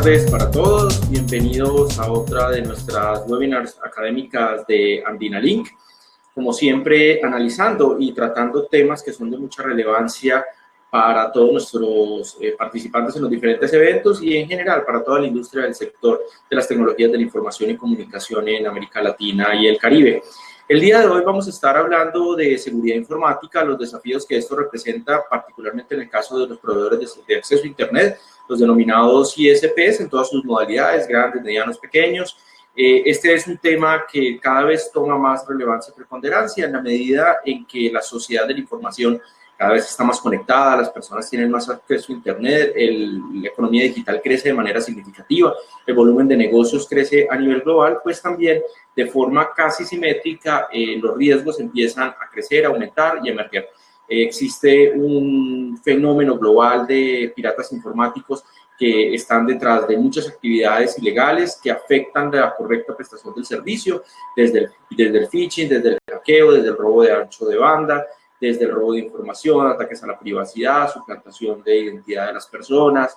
tardes para todos. Bienvenidos a otra de nuestras webinars académicas de AndinaLink. Como siempre, analizando y tratando temas que son de mucha relevancia para todos nuestros participantes en los diferentes eventos y en general para toda la industria del sector de las tecnologías de la información y comunicación en América Latina y el Caribe. El día de hoy vamos a estar hablando de seguridad informática, los desafíos que esto representa, particularmente en el caso de los proveedores de acceso a Internet, los denominados ISPs en todas sus modalidades, grandes, medianos, pequeños. Este es un tema que cada vez toma más relevancia y preponderancia en la medida en que la sociedad de la información cada vez está más conectada, las personas tienen más acceso a Internet, la economía digital crece de manera significativa, el volumen de negocios crece a nivel global, pues también de forma casi simétrica los riesgos empiezan a crecer, a aumentar y a emerger. Existe un fenómeno global de piratas informáticos que están detrás de muchas actividades ilegales que afectan la correcta prestación del servicio, desde el phishing, desde el hackeo, desde el robo de ancho de banda, desde el robo de información, ataques a la privacidad, suplantación de identidad de las personas,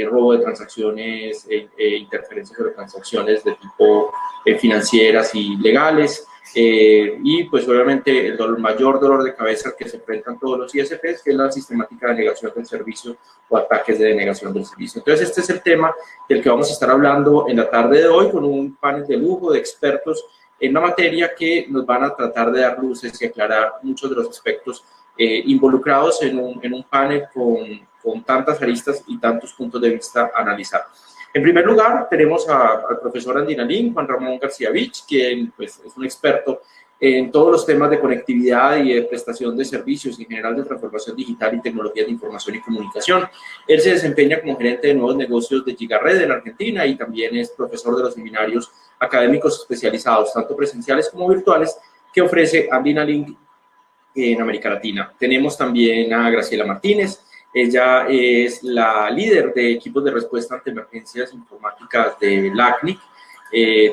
robo de transacciones, interferencias sobre transacciones de tipo financieras y legales, y pues obviamente el mayor dolor de cabeza que se enfrentan todos los ISPs, que es la sistemática denegación del servicio o ataques de denegación del servicio. Entonces este es el tema del que vamos a estar hablando en la tarde de hoy con un panel de lujo de expertos en la materia que nos van a tratar de dar luces y aclarar muchos de los aspectos involucrados en un panel con tantas aristas y tantos puntos de vista a analizar. En primer lugar, tenemos al profesor AndinaLink, Juan Ramón García Vich, quien pues, es un experto en todos los temas de conectividad y de prestación de servicios, en general de transformación digital y tecnologías de información y comunicación. Él se desempeña como gerente de nuevos negocios de Gigared en Argentina y también es profesor de los seminarios académicos especializados, tanto presenciales como virtuales, que ofrece AndinaLink en América Latina. Tenemos también a Graciela Martínez. Ella es la líder de equipos de respuesta ante emergencias informáticas de LACNIC.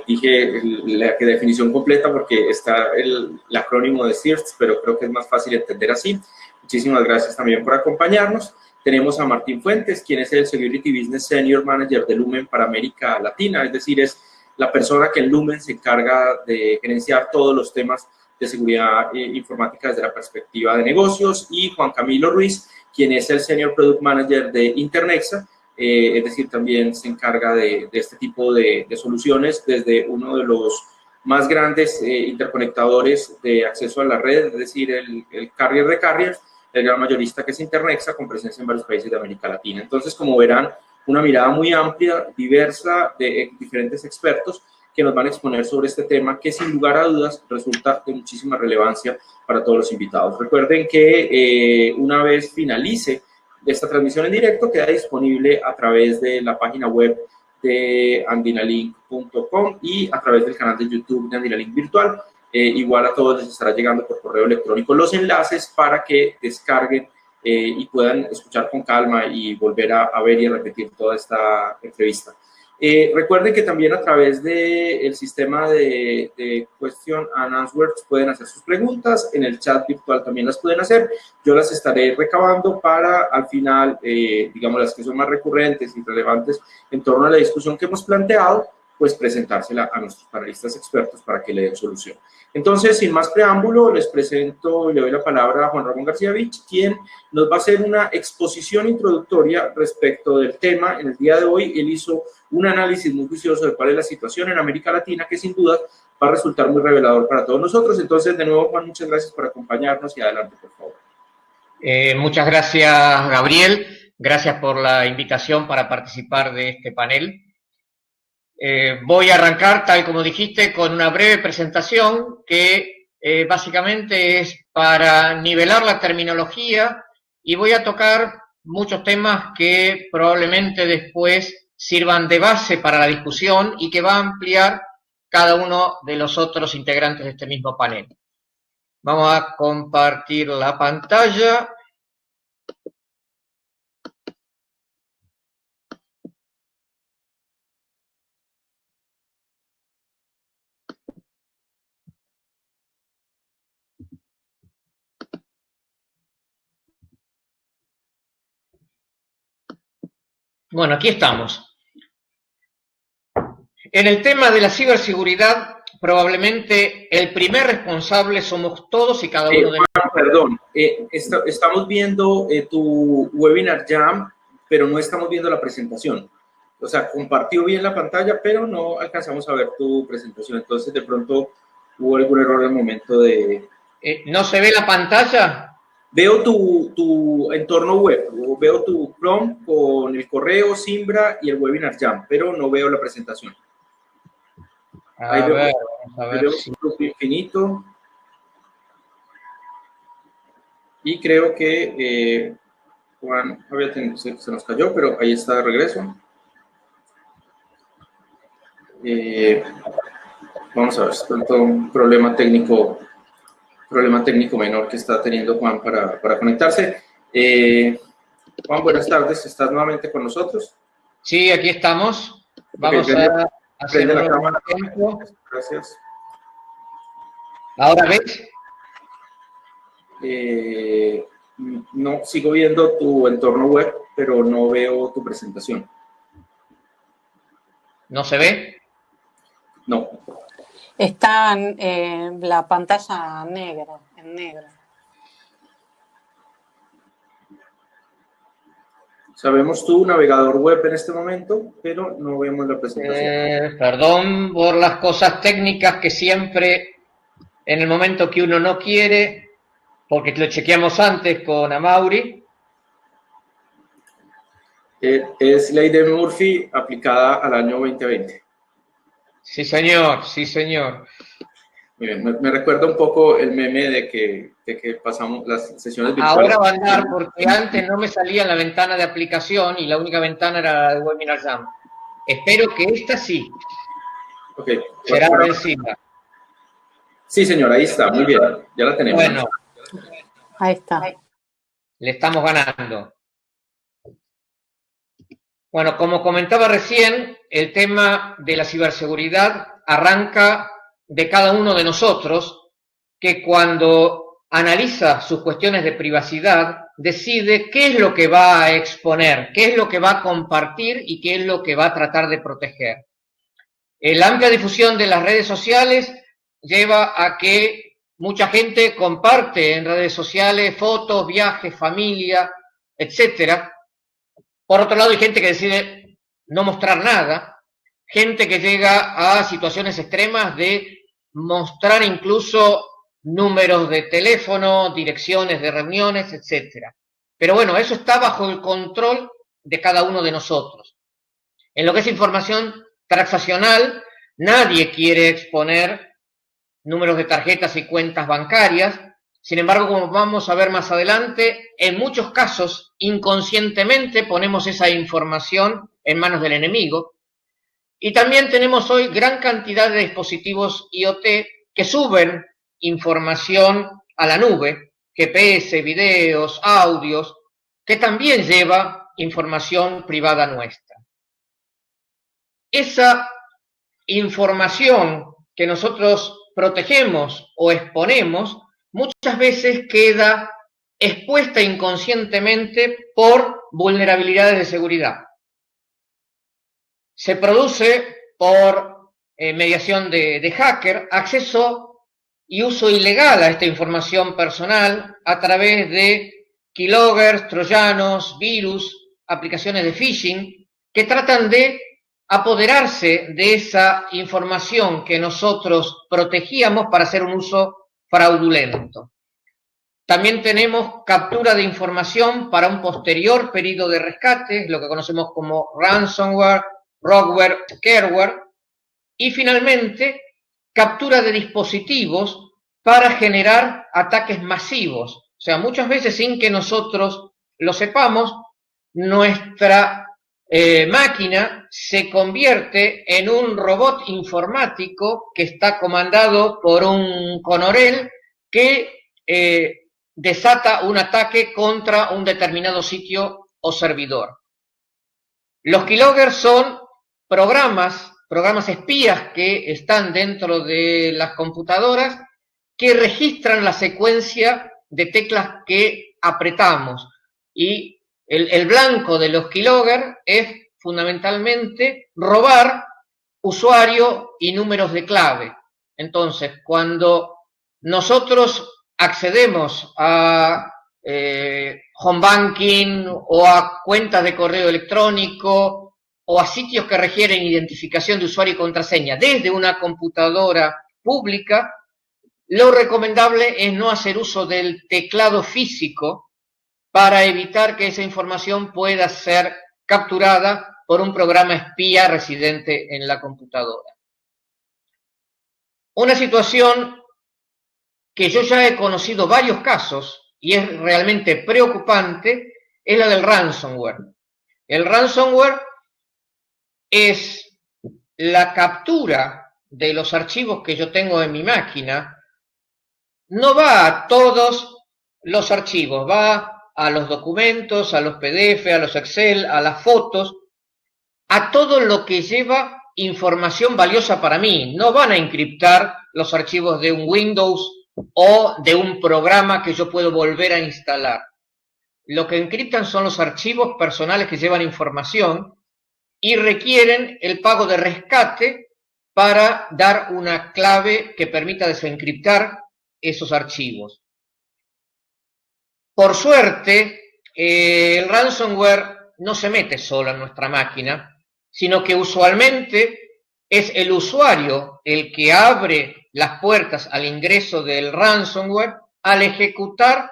Dije la definición completa porque está el acrónimo de CIRST, pero creo que es más fácil entender así. Muchísimas gracias también por acompañarnos. Tenemos a Martín Fuentes, quien es el Security Business Senior Manager de Lumen para América Latina, es decir, es la persona que en Lumen se encarga de gerenciar todos los temas de seguridad informática desde la perspectiva de negocios, y Juan Camilo Ruiz, quien es el Senior Product Manager de Internexa, es decir, también se encarga de este tipo de soluciones desde uno de los más grandes interconectadores de acceso a la red, es decir, el carrier de carriers, el gran mayorista que es Internexa, con presencia en varios países de América Latina. Entonces, como verán, una mirada muy amplia, diversa, de diferentes expertos que nos van a exponer sobre este tema que sin lugar a dudas resulta de muchísima relevancia para todos los invitados. Recuerden que una vez finalice esta transmisión en directo queda disponible a través de la página web de andinalink.com y a través del canal de YouTube de AndinaLink Virtual. Igual a todos les estará llegando por correo electrónico los enlaces para que descarguen y puedan escuchar con calma y volver a ver y a repetir toda esta entrevista. Recuerden que también a través del sistema de Question and Answers pueden hacer sus preguntas, en el chat virtual también las pueden hacer, yo las estaré recabando para al final, digamos las que son más recurrentes y relevantes en torno a la discusión que hemos planteado, pues presentársela a nuestros panelistas expertos para que le den solución. Entonces, sin más preámbulo, les presento y le doy la palabra a Juan Ramón García Vich, quien nos va a hacer una exposición introductoria respecto del tema. En el día de hoy, él hizo un análisis muy juicioso de cuál es la situación en América Latina, que sin duda va a resultar muy revelador para todos nosotros. Entonces, de nuevo, Juan, muchas gracias por acompañarnos y adelante, por favor. Muchas gracias, Gabriel. Gracias por la invitación para participar de este panel. Voy a arrancar, tal como dijiste, con una breve presentación que básicamente es para nivelar la terminología y voy a tocar muchos temas que probablemente después sirvan de base para la discusión y que va a ampliar cada uno de los otros integrantes de este mismo panel. Vamos a compartir la pantalla. Bueno, aquí estamos. En el tema de la ciberseguridad, probablemente el primer responsable somos todos y cada uno de nosotros. Perdón, estamos viendo tu webinar Jam, pero no estamos viendo la presentación. O sea, compartió bien la pantalla, pero no alcanzamos a ver tu presentación. Entonces, de pronto, hubo algún error en el momento de... ¿No se ve la pantalla? Veo tu entorno web, veo tu Chrome con el correo, Simbra y el webinar Jam, pero no veo la presentación. Ahí Vamos a ver vemos si... un grupo infinito. Y creo que Juan se nos cayó, pero ahí está de regreso. Vamos a ver, es todo un problema técnico menor que está teniendo Juan para conectarse. Juan, buenas tardes, ¿estás nuevamente con nosotros? Sí, aquí estamos. Vamos a hacer un nuevo tiempo. Gracias. ¿Ahora ves? No, sigo viendo tu entorno web, pero no veo tu presentación. ¿No se ve? No. Está en la pantalla negra, en negro. Sabemos tu navegador web en este momento, pero no vemos la presentación. Perdón por las cosas técnicas que siempre, en el momento que uno no quiere, porque lo chequeamos antes con Amaury. Es ley de Murphy aplicada al año 2020. Sí, señor, sí, señor. Muy bien, me recuerda un poco el meme de que pasamos las sesiones virtuales. Ahora va a andar porque antes no me salía en la ventana de aplicación y la única ventana era la de Webinar Jam. Espero que esta sí. Ok. Será vencida. Sí, señor, ahí está, muy bien. Ya la tenemos. Bueno. Ahí está. Le estamos ganando. Bueno, como comentaba recién, el tema de la ciberseguridad arranca de cada uno de nosotros, que cuando analiza sus cuestiones de privacidad, decide qué es lo que va a exponer, qué es lo que va a compartir y qué es lo que va a tratar de proteger. La amplia difusión de las redes sociales lleva a que mucha gente comparte en redes sociales fotos, viajes, familia, etcétera. Por otro lado, hay gente que decide no mostrar nada, gente que llega a situaciones extremas de mostrar incluso números de teléfono, direcciones de reuniones, etcétera. Pero bueno, eso está bajo el control de cada uno de nosotros. En lo que es información transaccional, nadie quiere exponer números de tarjetas y cuentas bancarias. Sin embargo, como vamos a ver más adelante, en muchos casos, inconscientemente ponemos esa información en manos del enemigo. Y también tenemos hoy gran cantidad de dispositivos IoT que suben información a la nube, GPS, videos, audios, que también lleva información privada nuestra. Esa información que nosotros protegemos o exponemos muchas veces queda expuesta inconscientemente por vulnerabilidades de seguridad. Se produce por mediación de hacker acceso y uso ilegal a esta información personal a través de keyloggers, troyanos, virus, aplicaciones de phishing que tratan de apoderarse de esa información que nosotros protegíamos para hacer un uso fraudulento. También tenemos captura de información para un posterior pedido de rescate, lo que conocemos como ransomware, rogueware, scareware, y finalmente captura de dispositivos para generar ataques masivos. O sea, muchas veces sin que nosotros lo sepamos, nuestra máquina se convierte en un robot informático que está comandado por un coronel que desata un ataque contra un determinado sitio o servidor. Los keyloggers son programas espías que están dentro de las computadoras que registran la secuencia de teclas que apretamos y el blanco de los keyloggers es fundamentalmente robar usuario y números de clave. Entonces, cuando nosotros accedemos a home banking o a cuentas de correo electrónico o a sitios que requieren identificación de usuario y contraseña desde una computadora pública, lo recomendable es no hacer uso del teclado físico para evitar que esa información pueda ser capturada por un programa espía residente en la computadora. Una situación que yo ya he conocido varios casos y es realmente preocupante es la del ransomware. El ransomware es la captura de los archivos que yo tengo en mi máquina. No va a todos los archivos, va a los documentos, a los PDF, a los Excel, a las fotos, a todo lo que lleva información valiosa para mí. No van a encriptar los archivos de un Windows o de un programa que yo puedo volver a instalar. Lo que encriptan son los archivos personales que llevan información y requieren el pago de rescate para dar una clave que permita desencriptar esos archivos. Por suerte, el ransomware no se mete solo en nuestra máquina, sino que usualmente es el usuario el que abre las puertas al ingreso del ransomware al ejecutar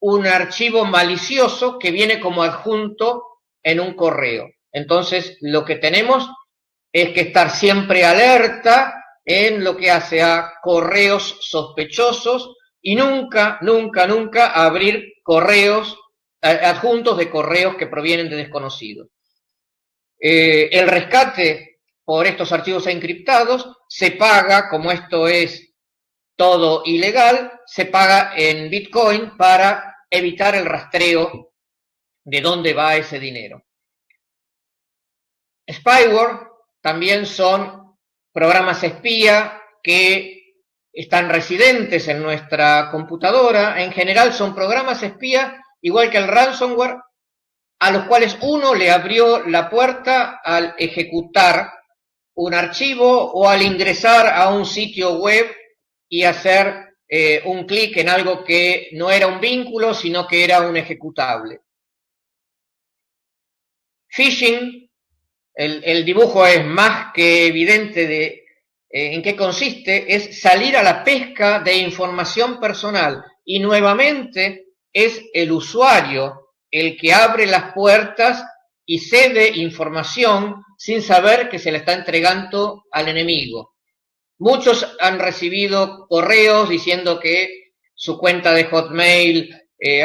un archivo malicioso que viene como adjunto en un correo. Entonces, lo que tenemos es que estar siempre alerta en lo que hace a correos sospechosos y nunca abrir correos adjuntos de correos que provienen de desconocidos. El rescate por estos archivos encriptados se paga, como esto es todo ilegal, se paga en Bitcoin para evitar el rastreo de dónde va ese dinero. Spyware también son programas espía que están residentes en nuestra computadora. En general son programas espía, igual que el ransomware, a los cuales uno le abrió la puerta al ejecutar un archivo o al ingresar a un sitio web y hacer un clic en algo que no era un vínculo, sino que era un ejecutable. Phishing, el dibujo es más que evidente de en qué consiste, es salir a la pesca de información personal y nuevamente es el usuario el que abre las puertas y cede información sin saber que se le está entregando al enemigo. Muchos han recibido correos diciendo que su cuenta de Hotmail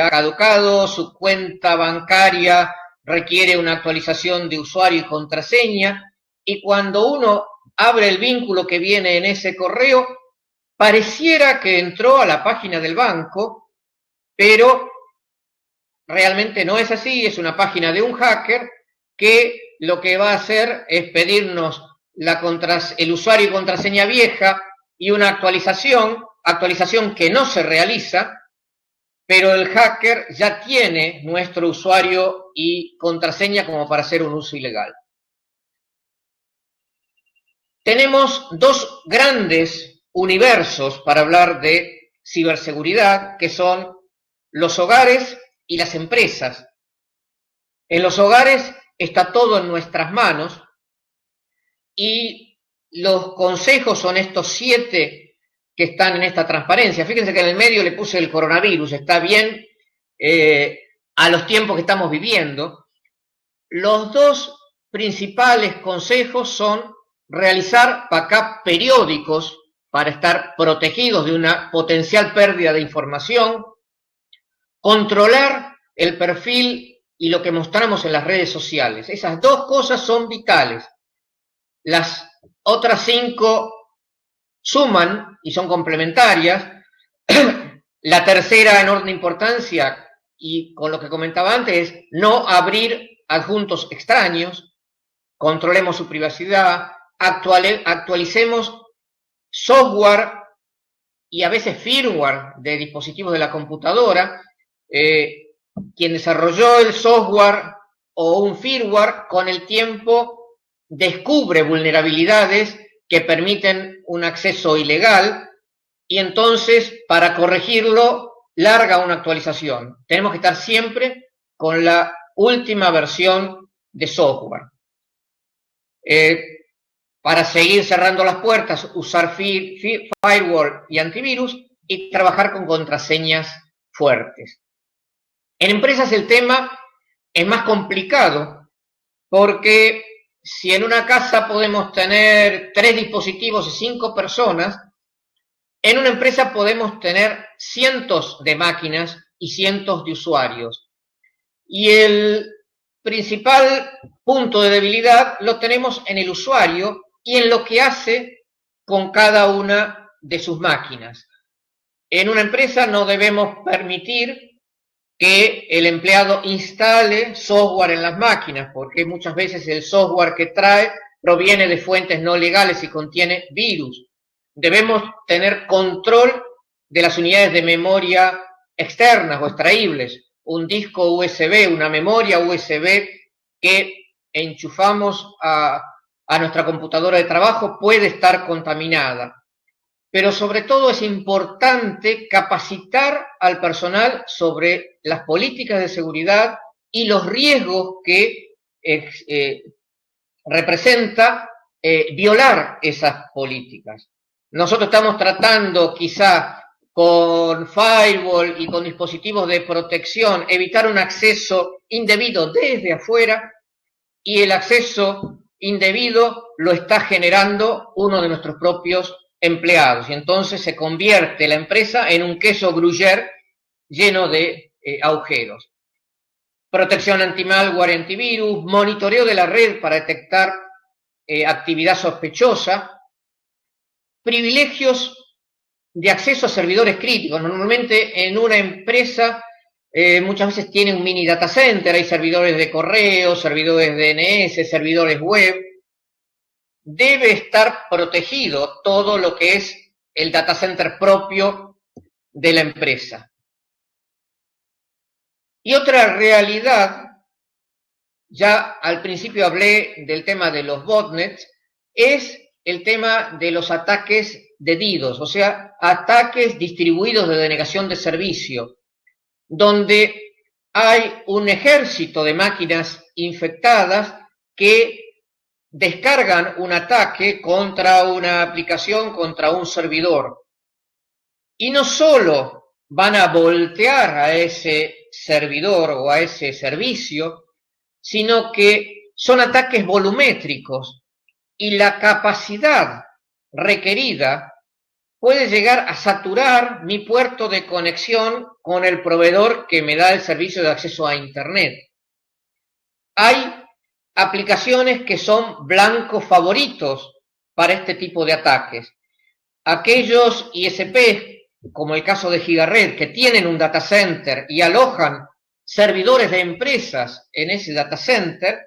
ha caducado, su cuenta bancaria requiere una actualización de usuario y contraseña, y cuando uno abre el vínculo que viene en ese correo, pareciera que entró a la página del banco, pero realmente no es así. Es una página de un hacker que lo que va a hacer es pedirnos el usuario y contraseña vieja y una actualización que no se realiza, pero el hacker ya tiene nuestro usuario y contraseña como para hacer un uso ilegal. Tenemos dos grandes universos para hablar de ciberseguridad, que son los hogares y las empresas. En los hogares está todo en nuestras manos y los consejos son estos 7 que están en esta transparencia. Fíjense que en el medio le puse el coronavirus, está bien a los tiempos que estamos viviendo. Los dos principales consejos son realizar backup periódicos para estar protegidos de una potencial pérdida de información, controlar el perfil y lo que mostramos en las redes sociales. Esas dos cosas son vitales. Las otras 5 suman y son complementarias. La tercera en orden de importancia, y con lo que comentaba antes, es no abrir adjuntos extraños, controlemos su privacidad, actualicemos software y a veces firmware de dispositivos de la computadora. Quien desarrolló el software o un firmware con el tiempo descubre vulnerabilidades que permiten un acceso ilegal y entonces para corregirlo larga una actualización. Tenemos que estar siempre con la última versión de software. Para seguir cerrando las puertas, usar firewall y antivirus y trabajar con contraseñas fuertes. En empresas el tema es más complicado porque si en una casa podemos tener 3 dispositivos y 5 personas, en una empresa podemos tener cientos de máquinas y cientos de usuarios. Y el principal punto de debilidad lo tenemos en el usuario y en lo que hace con cada una de sus máquinas. En una empresa no debemos permitir que el empleado instale software en las máquinas, porque muchas veces el software que trae proviene de fuentes no legales y contiene virus. Debemos tener control de las unidades de memoria externas o extraíbles, un disco USB, una memoria USB que enchufamos a nuestra computadora de trabajo puede estar contaminada. Pero sobre todo es importante capacitar al personal sobre las políticas de seguridad y los riesgos que representa violar esas políticas. Nosotros estamos tratando quizá con firewall y con dispositivos de protección evitar un acceso indebido desde afuera y el acceso indebido lo está generando uno de nuestros propios empleados y entonces se convierte la empresa en un queso gruyère lleno de agujeros. Protección anti-malware y antivirus, monitoreo de la red para detectar actividad sospechosa, privilegios de acceso a servidores críticos. Normalmente en una empresa muchas veces tiene un mini data center, hay servidores de correo, servidores DNS, servidores web. Debe estar protegido todo lo que es el data center propio de la empresa. Y otra realidad, ya al principio hablé del tema de los botnets, es el tema de los ataques de DDoS, o sea, ataques distribuidos de denegación de servicio, donde hay un ejército de máquinas infectadas que descargan un ataque contra una aplicación, contra un servidor. Y no solo van a voltear a ese servidor o a ese servicio, sino que son ataques volumétricos y la capacidad requerida puede llegar a saturar mi puerto de conexión con el proveedor que me da el servicio de acceso a Internet. Hay aplicaciones que son blancos favoritos para este tipo de ataques. Aquellos ISPs, como el caso de Gigared, que tienen un data center y alojan servidores de empresas en ese data center,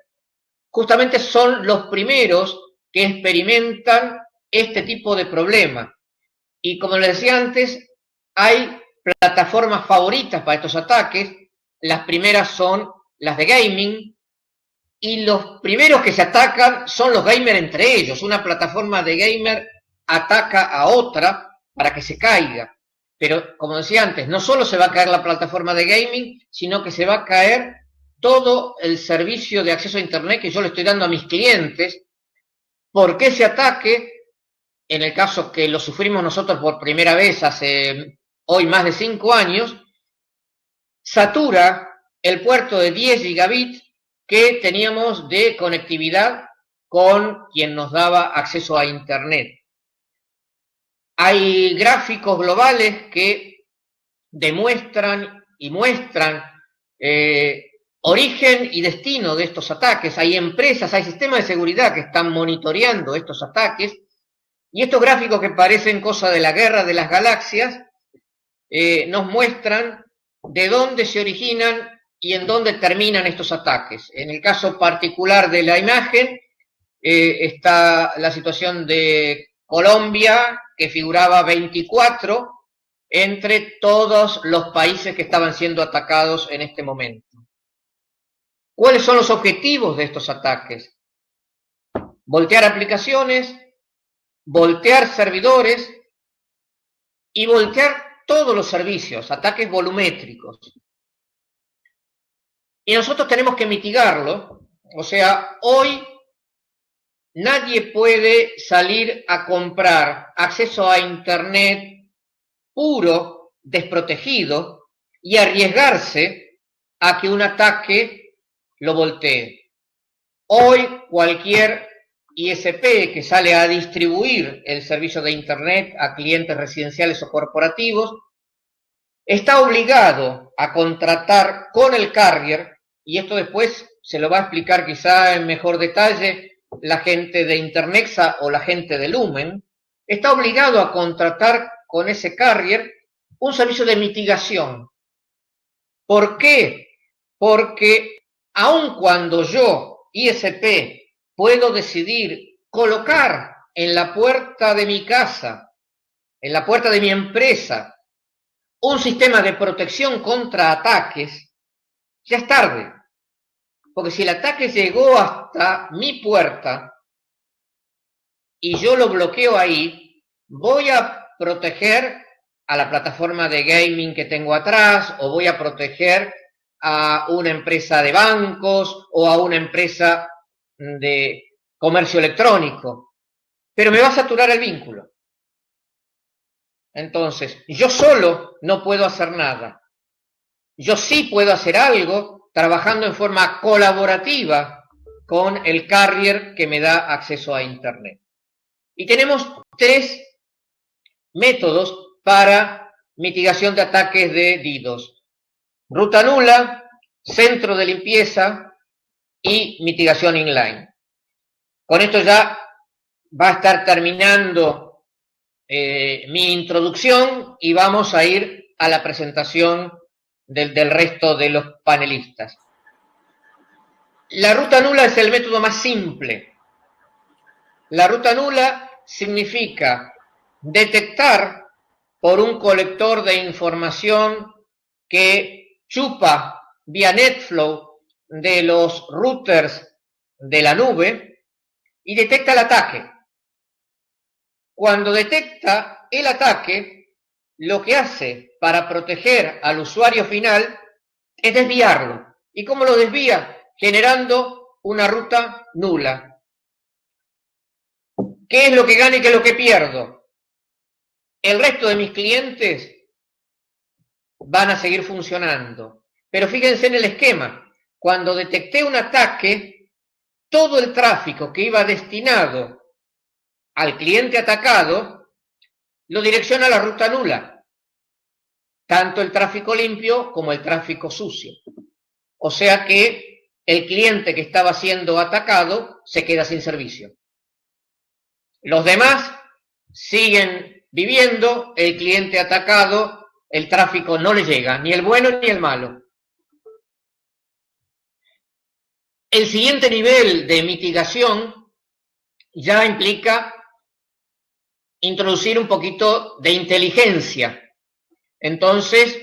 justamente son los primeros que experimentan este tipo de problema. Y como les decía antes, hay plataformas favoritas para estos ataques. Las primeras son las de gaming, y los primeros que se atacan son los gamers entre ellos. Una plataforma de gamer ataca a otra para que se caiga. Pero, como decía antes, no solo se va a caer la plataforma de gaming, sino que se va a caer todo el servicio de acceso a Internet que yo le estoy dando a mis clientes, porque ese ataque, en el caso que lo sufrimos nosotros por primera vez hace hoy más de 5 años, satura el puerto de 10 gigabits que teníamos de conectividad con quien nos daba acceso a Internet. Hay gráficos globales que demuestran y muestran origen y destino de estos ataques. Hay empresas, hay sistemas de seguridad que están monitoreando estos ataques, y estos gráficos que parecen cosa de la guerra de las galaxias nos muestran de dónde se originan y en dónde terminan estos ataques. En el caso particular de la imagen está la situación de Colombia, que figuraba 24 entre todos los países que estaban siendo atacados en este momento. ¿Cuáles son los objetivos de estos ataques? voltear aplicaciones, voltear servidores y voltear todos los servicios, ataques volumétricos. Y nosotros tenemos que mitigarlo. O sea, hoy nadie puede salir a comprar acceso a Internet puro, desprotegido, y arriesgarse a que un ataque lo voltee. Hoy cualquier ISP que sale a distribuir el servicio de Internet a clientes residenciales o corporativos está obligado a contratar con el carrier, y esto después se lo va a explicar quizá en mejor detalle la gente de Internexa o la gente de Lumen, está obligado a contratar con ese carrier un servicio de mitigación. ¿Por qué? Porque aun cuando yo, ISP, puedo decidir colocar en la puerta de mi casa, en la puerta de mi empresa, un sistema de protección contra ataques, ya es tarde. Porque si el ataque llegó hasta mi puerta y yo lo bloqueo ahí, voy a proteger a la plataforma de gaming que tengo atrás, o voy a proteger a una empresa de bancos o a una empresa de comercio electrónico, pero me va a saturar el vínculo. Entonces, yo solo no puedo hacer nada. Yo sí puedo hacer algo trabajando en forma colaborativa con el carrier que me da acceso a Internet. Y tenemos 3 métodos para mitigación de ataques de DDoS: ruta nula, centro de limpieza y mitigación inline. Con esto ya va a estar terminando mi introducción y vamos a ir a la presentación del resto de los panelistas. La ruta nula es el método más simple. La ruta nula significa detectar por un colector de información que chupa vía NetFlow de los routers de la nube y detecta el ataque. Cuando detecta el ataque, lo que hace para proteger al usuario final es desviarlo. ¿Y cómo lo desvía? Generando una ruta nula. ¿Qué es lo que gano y qué es lo que pierdo? El resto de mis clientes van a seguir funcionando. Pero fíjense en el esquema. Cuando detecté un ataque, todo el tráfico que iba destinado al cliente atacado lo direcciona a la ruta nula. Tanto el tráfico limpio como el tráfico sucio. O sea que el cliente que estaba siendo atacado se queda sin servicio. Los demás siguen viviendo, el cliente atacado, el tráfico no le llega, ni el bueno ni el malo. El siguiente nivel de mitigación ya implica introducir un poquito de inteligencia. Entonces,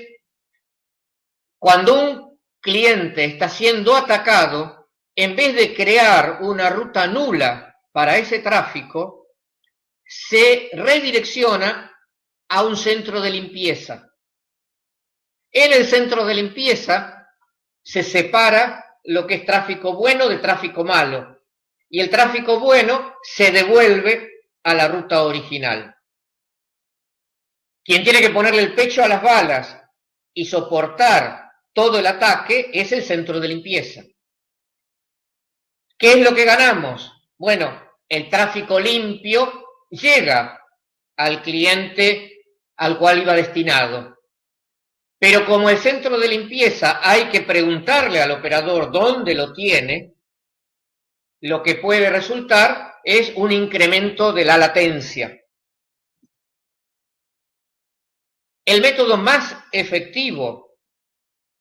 cuando un cliente está siendo atacado, en vez de crear una ruta nula para ese tráfico, se redirecciona a un centro de limpieza. En el centro de limpieza se separa lo que es tráfico bueno de tráfico malo, y el tráfico bueno se devuelve a la ruta original. Quien tiene que ponerle el pecho a las balas y soportar todo el ataque es el centro de limpieza. ¿Qué es lo que ganamos? Bueno, el tráfico limpio llega al cliente al cual iba destinado. Pero como el centro de limpieza hay que preguntarle al operador dónde lo tiene, lo que puede resultar es un incremento de la latencia. El método más efectivo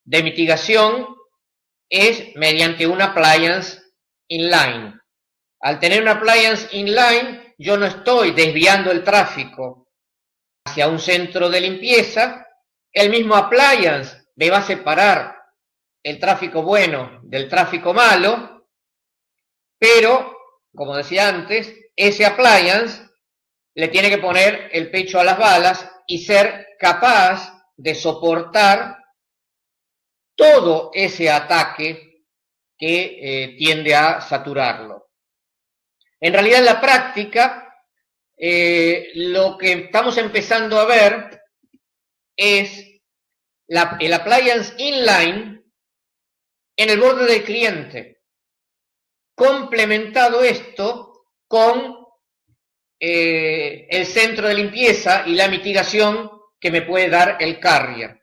de mitigación es mediante un appliance inline. Al tener un appliance inline, yo no estoy desviando el tráfico hacia un centro de limpieza. El mismo appliance me va a separar el tráfico bueno del tráfico malo, pero como decía antes, ese appliance le tiene que poner el pecho a las balas y ser capaz de soportar todo ese ataque que tiende a saturarlo. En realidad, en la práctica, lo que estamos empezando a ver es el appliance inline en el borde del cliente, complementado esto con el centro de limpieza y la mitigación que me puede dar el carrier.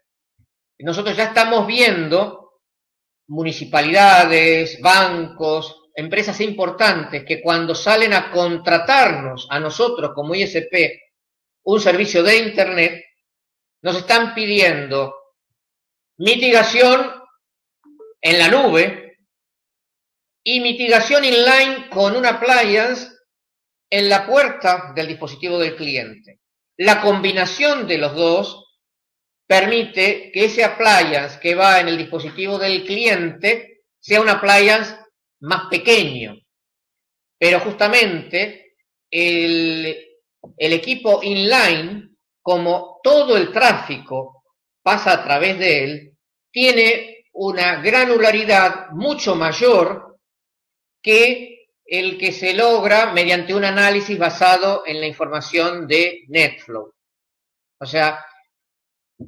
Nosotros ya estamos viendo municipalidades, bancos, empresas importantes que cuando salen a contratarnos a nosotros como ISP un servicio de Internet, nos están pidiendo mitigación en la nube y mitigación inline con un appliance en la puerta del dispositivo del cliente. La combinación de los dos permite que ese appliance que va en el dispositivo del cliente sea un appliance más pequeño. Pero justamente el equipo inline, como todo el tráfico pasa a través de él, tiene una granularidad mucho mayor que el que se logra mediante un análisis basado en la información de NetFlow. O sea,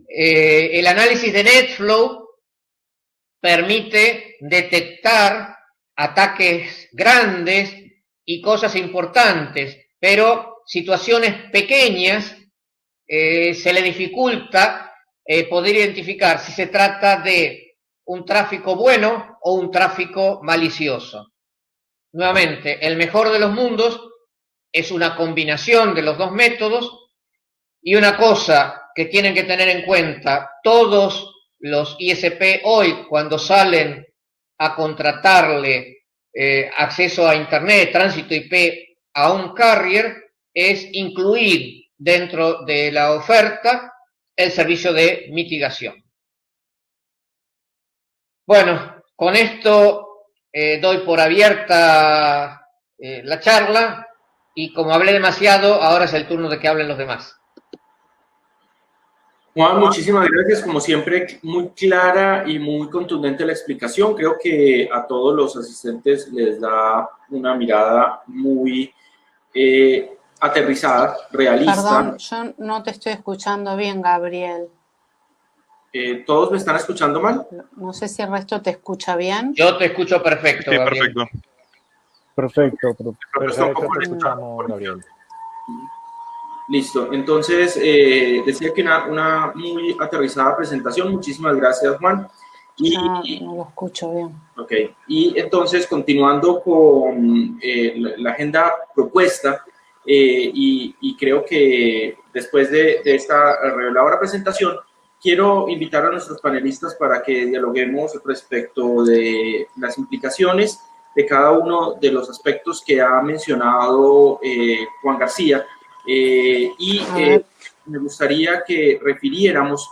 el análisis de NetFlow permite detectar ataques grandes y cosas importantes, pero situaciones pequeñas se le dificulta poder identificar si se trata de un tráfico bueno o un tráfico malicioso. Nuevamente, el mejor de los mundos es una combinación de los dos métodos, y una cosa que tienen que tener en cuenta todos los ISP hoy cuando salen a contratarle acceso a Internet, tránsito IP a un carrier, es incluir dentro de la oferta el servicio de mitigación. Bueno, con esto doy por abierta la charla, y como hablé demasiado, ahora es el turno de que hablen los demás. Juan, muchísimas gracias. Como siempre, muy clara y muy contundente la explicación. Creo que a todos los asistentes les da una mirada muy aterrizada, realista. Perdón, yo no te estoy escuchando bien, Gabriel. ¿Todos me están escuchando mal? No sé si el resto te escucha bien. Yo te escucho perfecto, Sí, Gabriel. perfecto. Perfecto, Te escuchamos, Gabriel. Listo. Entonces, decía que una muy aterrizada presentación. Muchísimas gracias, Juan. No lo escucho bien. Ok. Y entonces, continuando con la agenda propuesta, y creo que después de esta reveladora presentación, quiero invitar a nuestros panelistas para que dialoguemos respecto de las implicaciones de cada uno de los aspectos que ha mencionado Juan García. Me gustaría que refiriéramos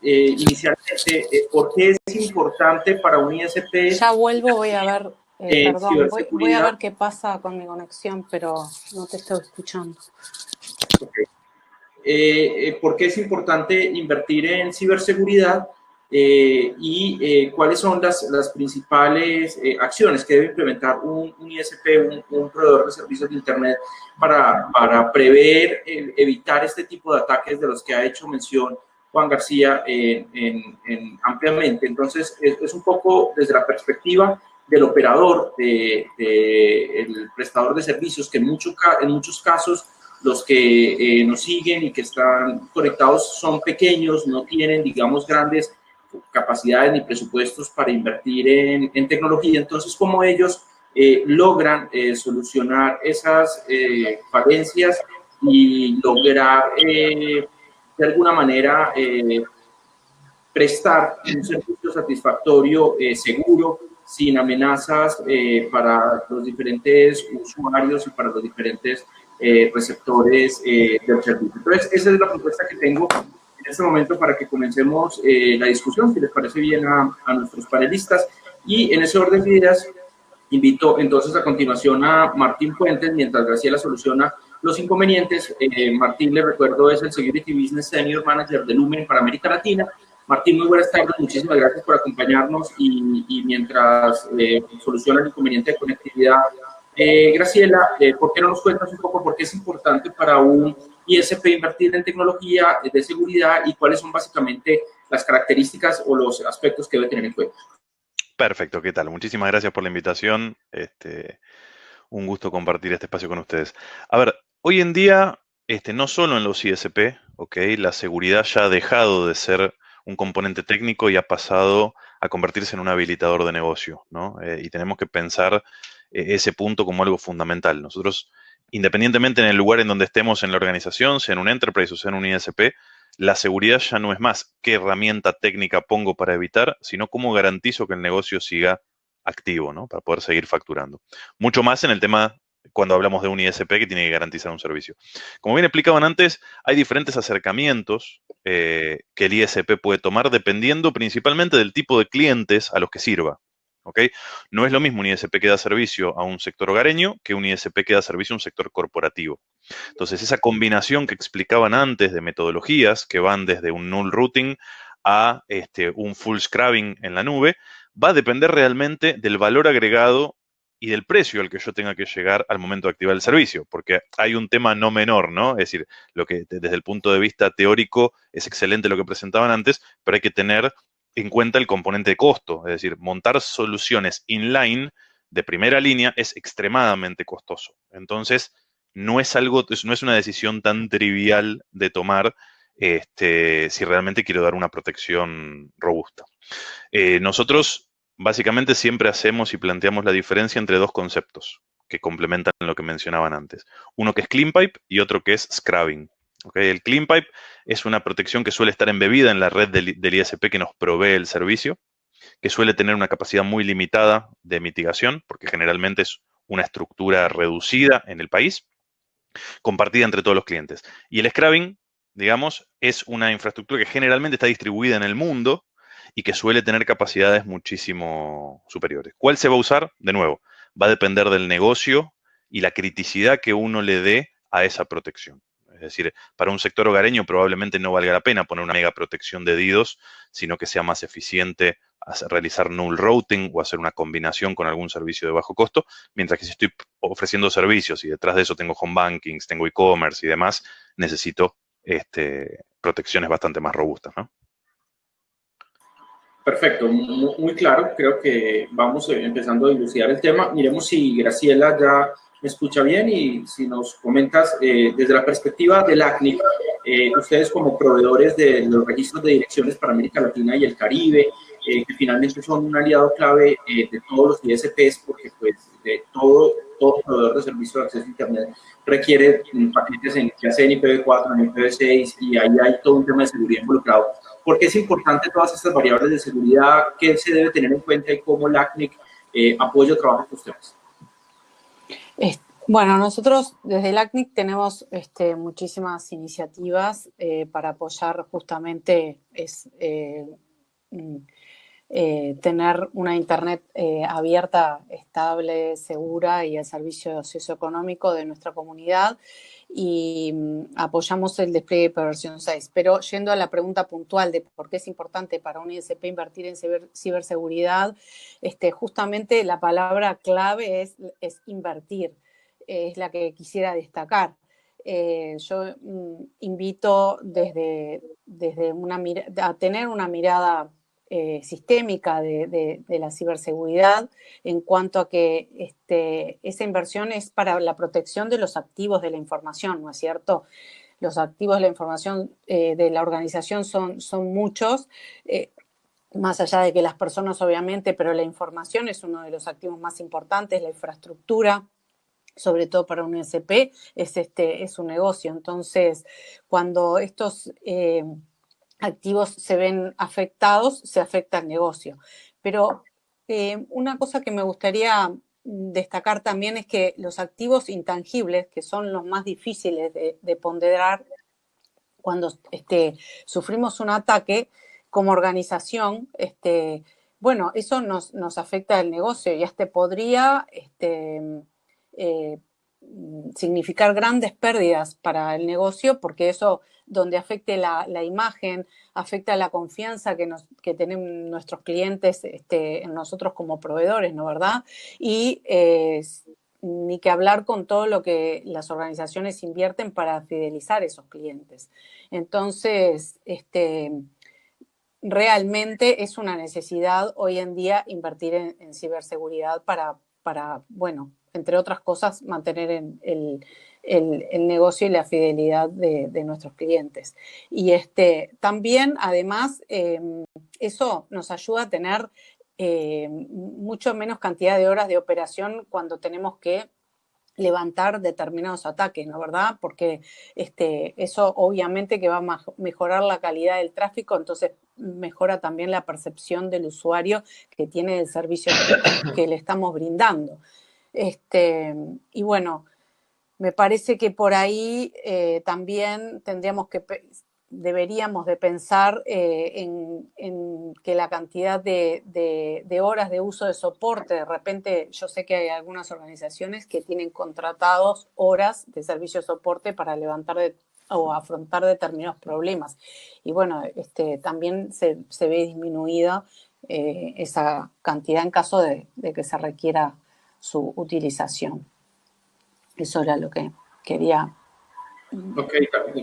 inicialmente por qué es importante para un ISP. Ya vuelvo, voy a ver, perdón, voy a ver qué pasa con mi conexión, pero no te estoy escuchando. Okay. ¿Por qué es importante invertir en ciberseguridad y cuáles son las principales acciones que debe implementar un ISP, un proveedor de servicios de Internet para prever, evitar este tipo de ataques de los que ha hecho mención Juan García ampliamente? Entonces, es un poco desde la perspectiva del operador, el prestador de servicios, que en muchos casos los que nos siguen y que están conectados son pequeños, no tienen, digamos, grandes capacidades ni presupuestos para invertir en tecnología. Entonces, ¿cómo ellos logran solucionar esas falencias y lograr, de alguna manera, prestar un servicio satisfactorio, seguro, sin amenazas para los diferentes usuarios y para los diferentes receptores del servicio? Entonces, esa es la propuesta que tengo en este momento para que comencemos la discusión, si les parece bien a nuestros panelistas. Y en ese orden de ideas, Invito entonces a continuación a Martín Fuentes, mientras Graciela soluciona los inconvenientes. Martín, le recuerdo, es el Security Business Senior Manager de Lumen para América Latina. Martín, muy buenas tardes, muchísimas gracias por acompañarnos y mientras soluciona el inconveniente de conectividad, Graciela, ¿por qué no nos cuentas un poco por qué es importante para un ISP invertir en tecnología de seguridad y cuáles son básicamente las características o los aspectos que debe tener en cuenta? Perfecto, ¿qué tal? Muchísimas gracias por la invitación. Un gusto compartir este espacio con ustedes. A ver, hoy en día, no solo en los ISP, ¿ok? La seguridad ya ha dejado de ser un componente técnico y ha pasado a convertirse en un habilitador de negocio, ¿no? Y tenemos que pensar ese punto como algo fundamental. Nosotros, independientemente en el lugar en donde estemos en la organización, sea en un enterprise o sea en un ISP, la seguridad ya no es más qué herramienta técnica pongo para evitar, sino cómo garantizo que el negocio siga activo, ¿no? Para poder seguir facturando. Mucho más en el tema cuando hablamos de un ISP que tiene que garantizar un servicio. Como bien explicaban antes, hay diferentes acercamientos que el ISP puede tomar dependiendo principalmente del tipo de clientes a los que sirva. ¿Ok? No es lo mismo un ISP que da servicio a un sector hogareño que un ISP que da servicio a un sector corporativo. Entonces, esa combinación que explicaban antes de metodologías que van desde un null routing a un full scrubbing en la nube, va a depender realmente del valor agregado y del precio al que yo tenga que llegar al momento de activar el servicio, porque hay un tema no menor, ¿no? Es decir, lo que desde el punto de vista teórico es excelente lo que presentaban antes, pero hay que tener en cuenta el componente de costo, es decir, montar soluciones inline de primera línea es extremadamente costoso. Entonces, no es una decisión tan trivial de tomar si realmente quiero dar una protección robusta. Nosotros básicamente siempre hacemos y planteamos la diferencia entre dos conceptos que complementan lo que mencionaban antes. Uno que es clean pipe y otro que es scrubbing. ¿Okay? El clean pipe es una protección que suele estar embebida en la red del ISP que nos provee el servicio, que suele tener una capacidad muy limitada de mitigación, porque generalmente es una estructura reducida en el país, compartida entre todos los clientes. Y el scrubbing, digamos, es una infraestructura que generalmente está distribuida en el mundo y que suele tener capacidades muchísimo superiores. ¿Cuál se va a usar? De nuevo, va a depender del negocio y la criticidad que uno le dé a esa protección. Es decir, para un sector hogareño probablemente no valga la pena poner una mega protección de DDoS, sino que sea más eficiente realizar null routing o hacer una combinación con algún servicio de bajo costo, mientras que si estoy ofreciendo servicios y detrás de eso tengo home bankings, tengo e-commerce y demás, necesito protecciones bastante más robustas, ¿no? Perfecto, muy claro. Creo que vamos empezando a dilucidar el tema. Miremos si Graciela ya me escucha bien y si nos comentas desde la perspectiva del ACNIC, ustedes como proveedores de los registros de direcciones para América Latina y el Caribe, que finalmente son un aliado clave de todos los ISPs, porque pues de todo proveedor de servicio de acceso a Internet requiere paquetes ya sea en IPv4, en IPv6, y ahí hay todo un tema de seguridad involucrado. ¿Por qué es importante todas estas variables de seguridad? ¿Qué se debe tener en cuenta y cómo el ACNIC apoya o trabaja con ustedes? Bueno, nosotros desde el ACNIC tenemos muchísimas iniciativas para apoyar justamente tener una Internet abierta, estable, segura y al servicio socioeconómico de nuestra comunidad, y apoyamos el despliegue de versión 6. Pero yendo a la pregunta puntual de por qué es importante para un ISP invertir en ciberseguridad, justamente la palabra clave es invertir, es la que quisiera destacar. Yo invito desde a tener una mirada sistémica de la ciberseguridad, en cuanto a que esa inversión es para la protección de los activos de la información, ¿no es cierto? Los activos de la información de la organización son muchos, más allá de que las personas obviamente, pero la información es uno de los activos más importantes, la infraestructura, sobre todo para un ISP, es un negocio. Entonces, cuando estos activos se ven afectados, se afecta el negocio. Pero una cosa que me gustaría destacar también es que los activos intangibles, que son los más difíciles de ponderar cuando sufrimos un ataque, como organización bueno, eso nos afecta al negocio y podría significar grandes pérdidas para el negocio, porque eso, donde afecte la imagen, afecta la confianza que tienen nuestros clientes en nosotros como proveedores, ¿no, verdad? Y ni que hablar con todo lo que las organizaciones invierten para fidelizar esos clientes. Entonces, realmente es una necesidad hoy en día invertir en ciberseguridad para, bueno, entre otras cosas, mantener el negocio y la fidelidad de nuestros clientes. Y también, además, eso nos ayuda a tener mucho menos cantidad de horas de operación cuando tenemos que levantar determinados ataques, ¿no, verdad? Porque eso obviamente que va a mejorar la calidad del tráfico, entonces mejora también la percepción del usuario que tiene del servicio que le estamos brindando. Y bueno, me parece que por ahí también deberíamos de pensar en que la cantidad de horas de uso de soporte, de repente yo sé que hay algunas organizaciones que tienen contratados horas de servicio de soporte para levantar o afrontar determinados problemas. Y bueno, también se ve disminuida esa cantidad en caso de que se requiera su utilización. Eso era lo que quería. Ok,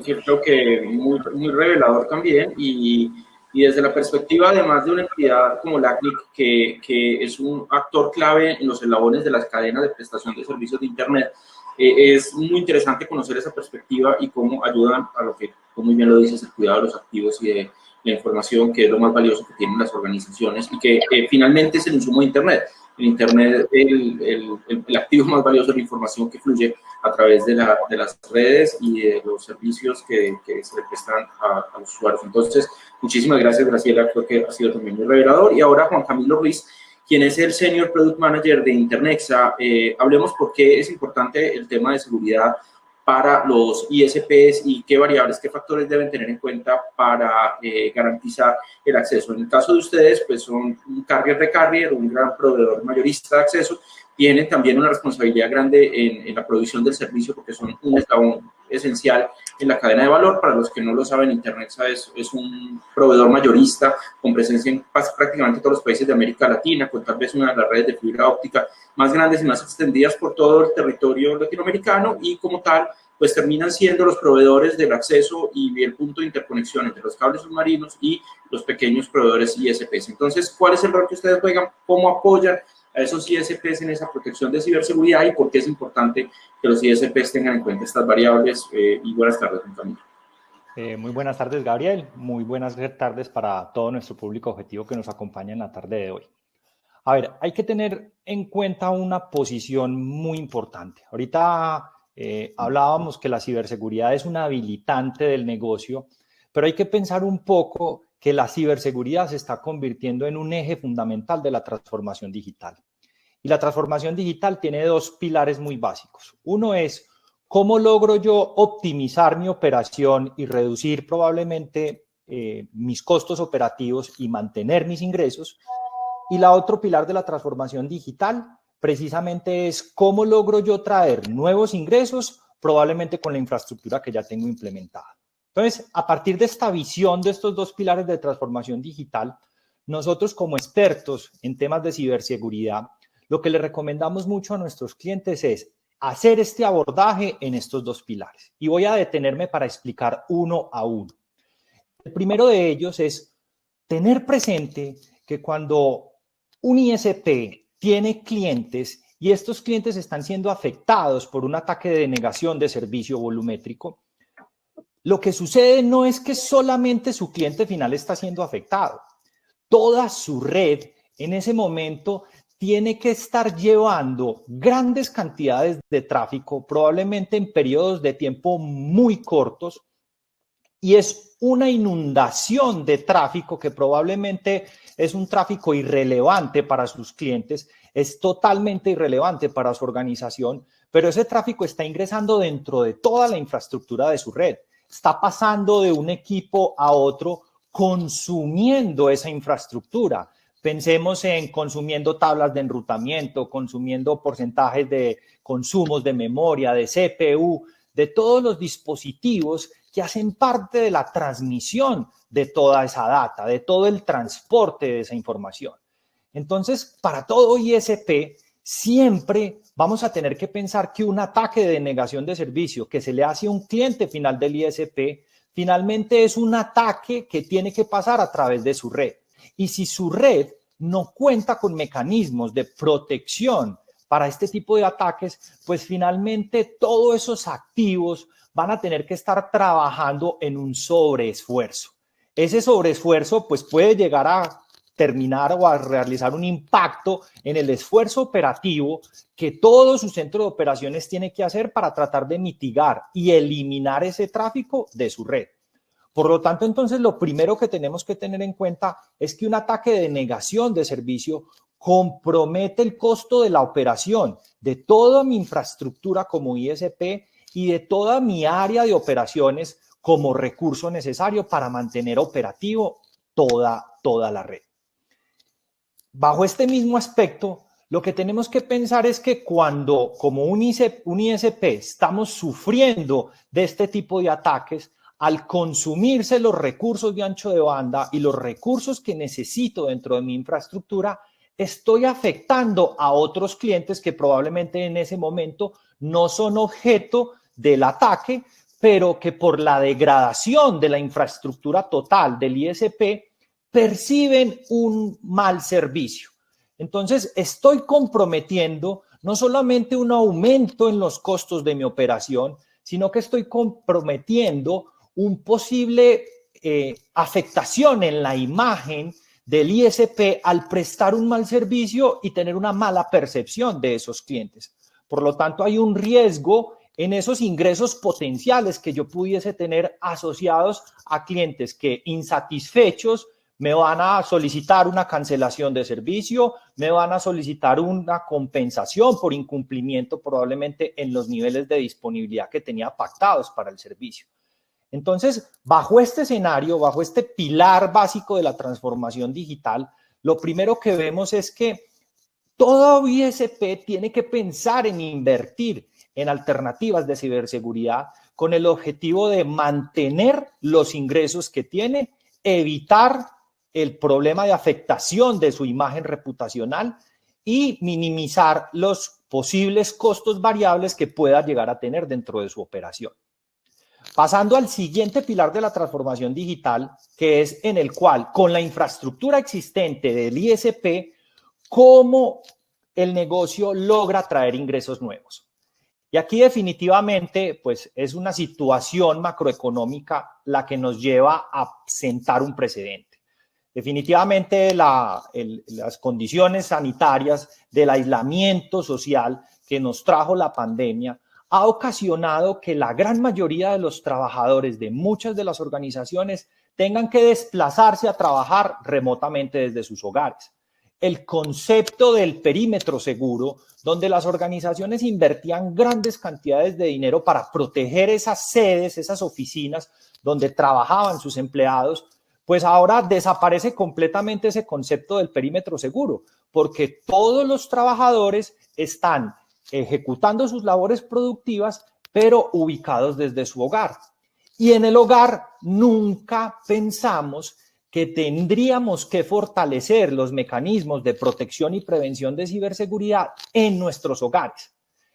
creo que muy revelador también y desde la perspectiva además de una entidad como LACNIC que es un actor clave en los eslabones de las cadenas de prestación de servicios de Internet, es muy interesante conocer esa perspectiva y cómo ayudan a lo que, como muy bien lo dices, el cuidado de los activos y de la información, que es lo más valioso que tienen las organizaciones y que finalmente es el insumo de Internet. En Internet el activo más valioso es la información que fluye a través de las redes y de los servicios que se le prestan a los usuarios. Entonces, muchísimas gracias, Graciela, creo que ha sido también muy revelador. Y ahora Juan Camilo Ruiz, quien es el Senior Product Manager de Internexa. Hablemos por qué es importante el tema de seguridad para los ISPs y qué variables, qué factores deben tener en cuenta para garantizar el acceso. En el caso de ustedes, pues son un carrier de carrier, un gran proveedor mayorista de acceso, tienen también una responsabilidad grande en la provisión del servicio porque son un eslabón esencial en la cadena de valor. Para los que no lo saben, Internexa es un proveedor mayorista con presencia en prácticamente todos los países de América Latina, con tal vez una de las redes de fibra óptica más grandes y más extendidas por todo el territorio latinoamericano y como tal, pues terminan siendo los proveedores del acceso y el punto de interconexión entre los cables submarinos y los pequeños proveedores ISPs. Entonces, ¿cuál es el rol que ustedes juegan? ¿Cómo apoyan a esos ISPs en esa protección de ciberseguridad y por qué es importante que los ISPs tengan en cuenta estas variables? Y buenas tardes, Juan Camilo. Muy buenas tardes, Gabriel. Muy buenas tardes para todo nuestro público objetivo que nos acompaña en la tarde de hoy. A ver, hay que tener en cuenta una posición muy importante. Ahorita hablábamos que la ciberseguridad es un habilitante del negocio, pero hay que pensar un poco que la ciberseguridad se está convirtiendo en un eje fundamental de la transformación digital. Y la transformación digital tiene dos pilares muy básicos. Uno es cómo logro yo optimizar mi operación y reducir probablemente mis costos operativos y mantener mis ingresos. Y la otro pilar de la transformación digital precisamente es cómo logro yo traer nuevos ingresos probablemente con la infraestructura que ya tengo implementada. Entonces, a partir de esta visión de estos dos pilares de transformación digital, nosotros como expertos en temas de ciberseguridad, lo que le recomendamos mucho a nuestros clientes es hacer este abordaje en estos dos pilares. Y voy a detenerme para explicar uno a uno. El primero de ellos es tener presente que cuando un ISP tiene clientes y estos clientes están siendo afectados por un ataque de denegación de servicio volumétrico, lo que sucede no es que solamente su cliente final está siendo afectado. Toda su red en ese momento tiene que estar llevando grandes cantidades de tráfico, probablemente en periodos de tiempo muy cortos, y es una inundación de tráfico que probablemente es un tráfico irrelevante para sus clientes, es totalmente irrelevante para su organización, pero ese tráfico está ingresando dentro de toda la infraestructura de su red. Está pasando de un equipo a otro consumiendo esa infraestructura. Pensemos en consumiendo tablas de enrutamiento, consumiendo porcentajes de consumos de memoria, de CPU, de todos los dispositivos que hacen parte de la transmisión de toda esa data, de todo el transporte de esa información. Entonces, para todo ISP, siempre vamos a tener que pensar que un ataque de denegación de servicio que se le hace a un cliente final del ISP, finalmente es un ataque que tiene que pasar a través de su red. Y si su red no cuenta con mecanismos de protección para este tipo de ataques, pues finalmente todos esos activos van a tener que estar trabajando en un sobreesfuerzo. Ese sobreesfuerzo pues puede llegar a terminar o a realizar un impacto en el esfuerzo operativo que todo su centro de operaciones tiene que hacer para tratar de mitigar y eliminar ese tráfico de su red. Por lo tanto, entonces, lo primero que tenemos que tener en cuenta es que un ataque de denegación de servicio compromete el costo de la operación de toda mi infraestructura como ISP y de toda mi área de operaciones como recurso necesario para mantener operativo toda la red. Bajo este mismo aspecto, lo que tenemos que pensar es que cuando como un ISP estamos sufriendo de este tipo de ataques, al consumirse los recursos de ancho de banda y los recursos que necesito dentro de mi infraestructura, estoy afectando a otros clientes que probablemente en ese momento no son objeto del ataque, pero que por la degradación de la infraestructura total del ISP perciben un mal servicio. Entonces, estoy comprometiendo no solamente un aumento en los costos de mi operación, sino que estoy comprometiendo un posible afectación en la imagen del ISP al prestar un mal servicio y tener una mala percepción de esos clientes. Por lo tanto, hay un riesgo en esos ingresos potenciales que yo pudiese tener asociados a clientes que insatisfechos me van a solicitar una cancelación de servicio, me van a solicitar una compensación por incumplimiento probablemente en los niveles de disponibilidad que tenía pactados para el servicio. Entonces, bajo este escenario, bajo este pilar básico de la transformación digital, lo primero que vemos es que todo ISP tiene que pensar en invertir en alternativas de ciberseguridad con el objetivo de mantener los ingresos que tiene, evitar el problema de afectación de su imagen reputacional y minimizar los posibles costos variables que pueda llegar a tener dentro de su operación. Pasando al siguiente pilar de la transformación digital, que es en el cual, con la infraestructura existente del ISP, cómo el negocio logra traer ingresos nuevos. Y aquí definitivamente, pues, es una situación macroeconómica la que nos lleva a sentar un precedente. Definitivamente las condiciones sanitarias del aislamiento social que nos trajo la pandemia ha ocasionado que la gran mayoría de los trabajadores de muchas de las organizaciones tengan que desplazarse a trabajar remotamente desde sus hogares. El concepto del perímetro seguro, donde las organizaciones invertían grandes cantidades de dinero para proteger esas sedes, esas oficinas donde trabajaban sus empleados, pues ahora desaparece completamente ese concepto del perímetro seguro, porque todos los trabajadores están ejecutando sus labores productivas, pero ubicados desde su hogar. Y en el hogar nunca pensamos que tendríamos que fortalecer los mecanismos de protección y prevención de ciberseguridad en nuestros hogares.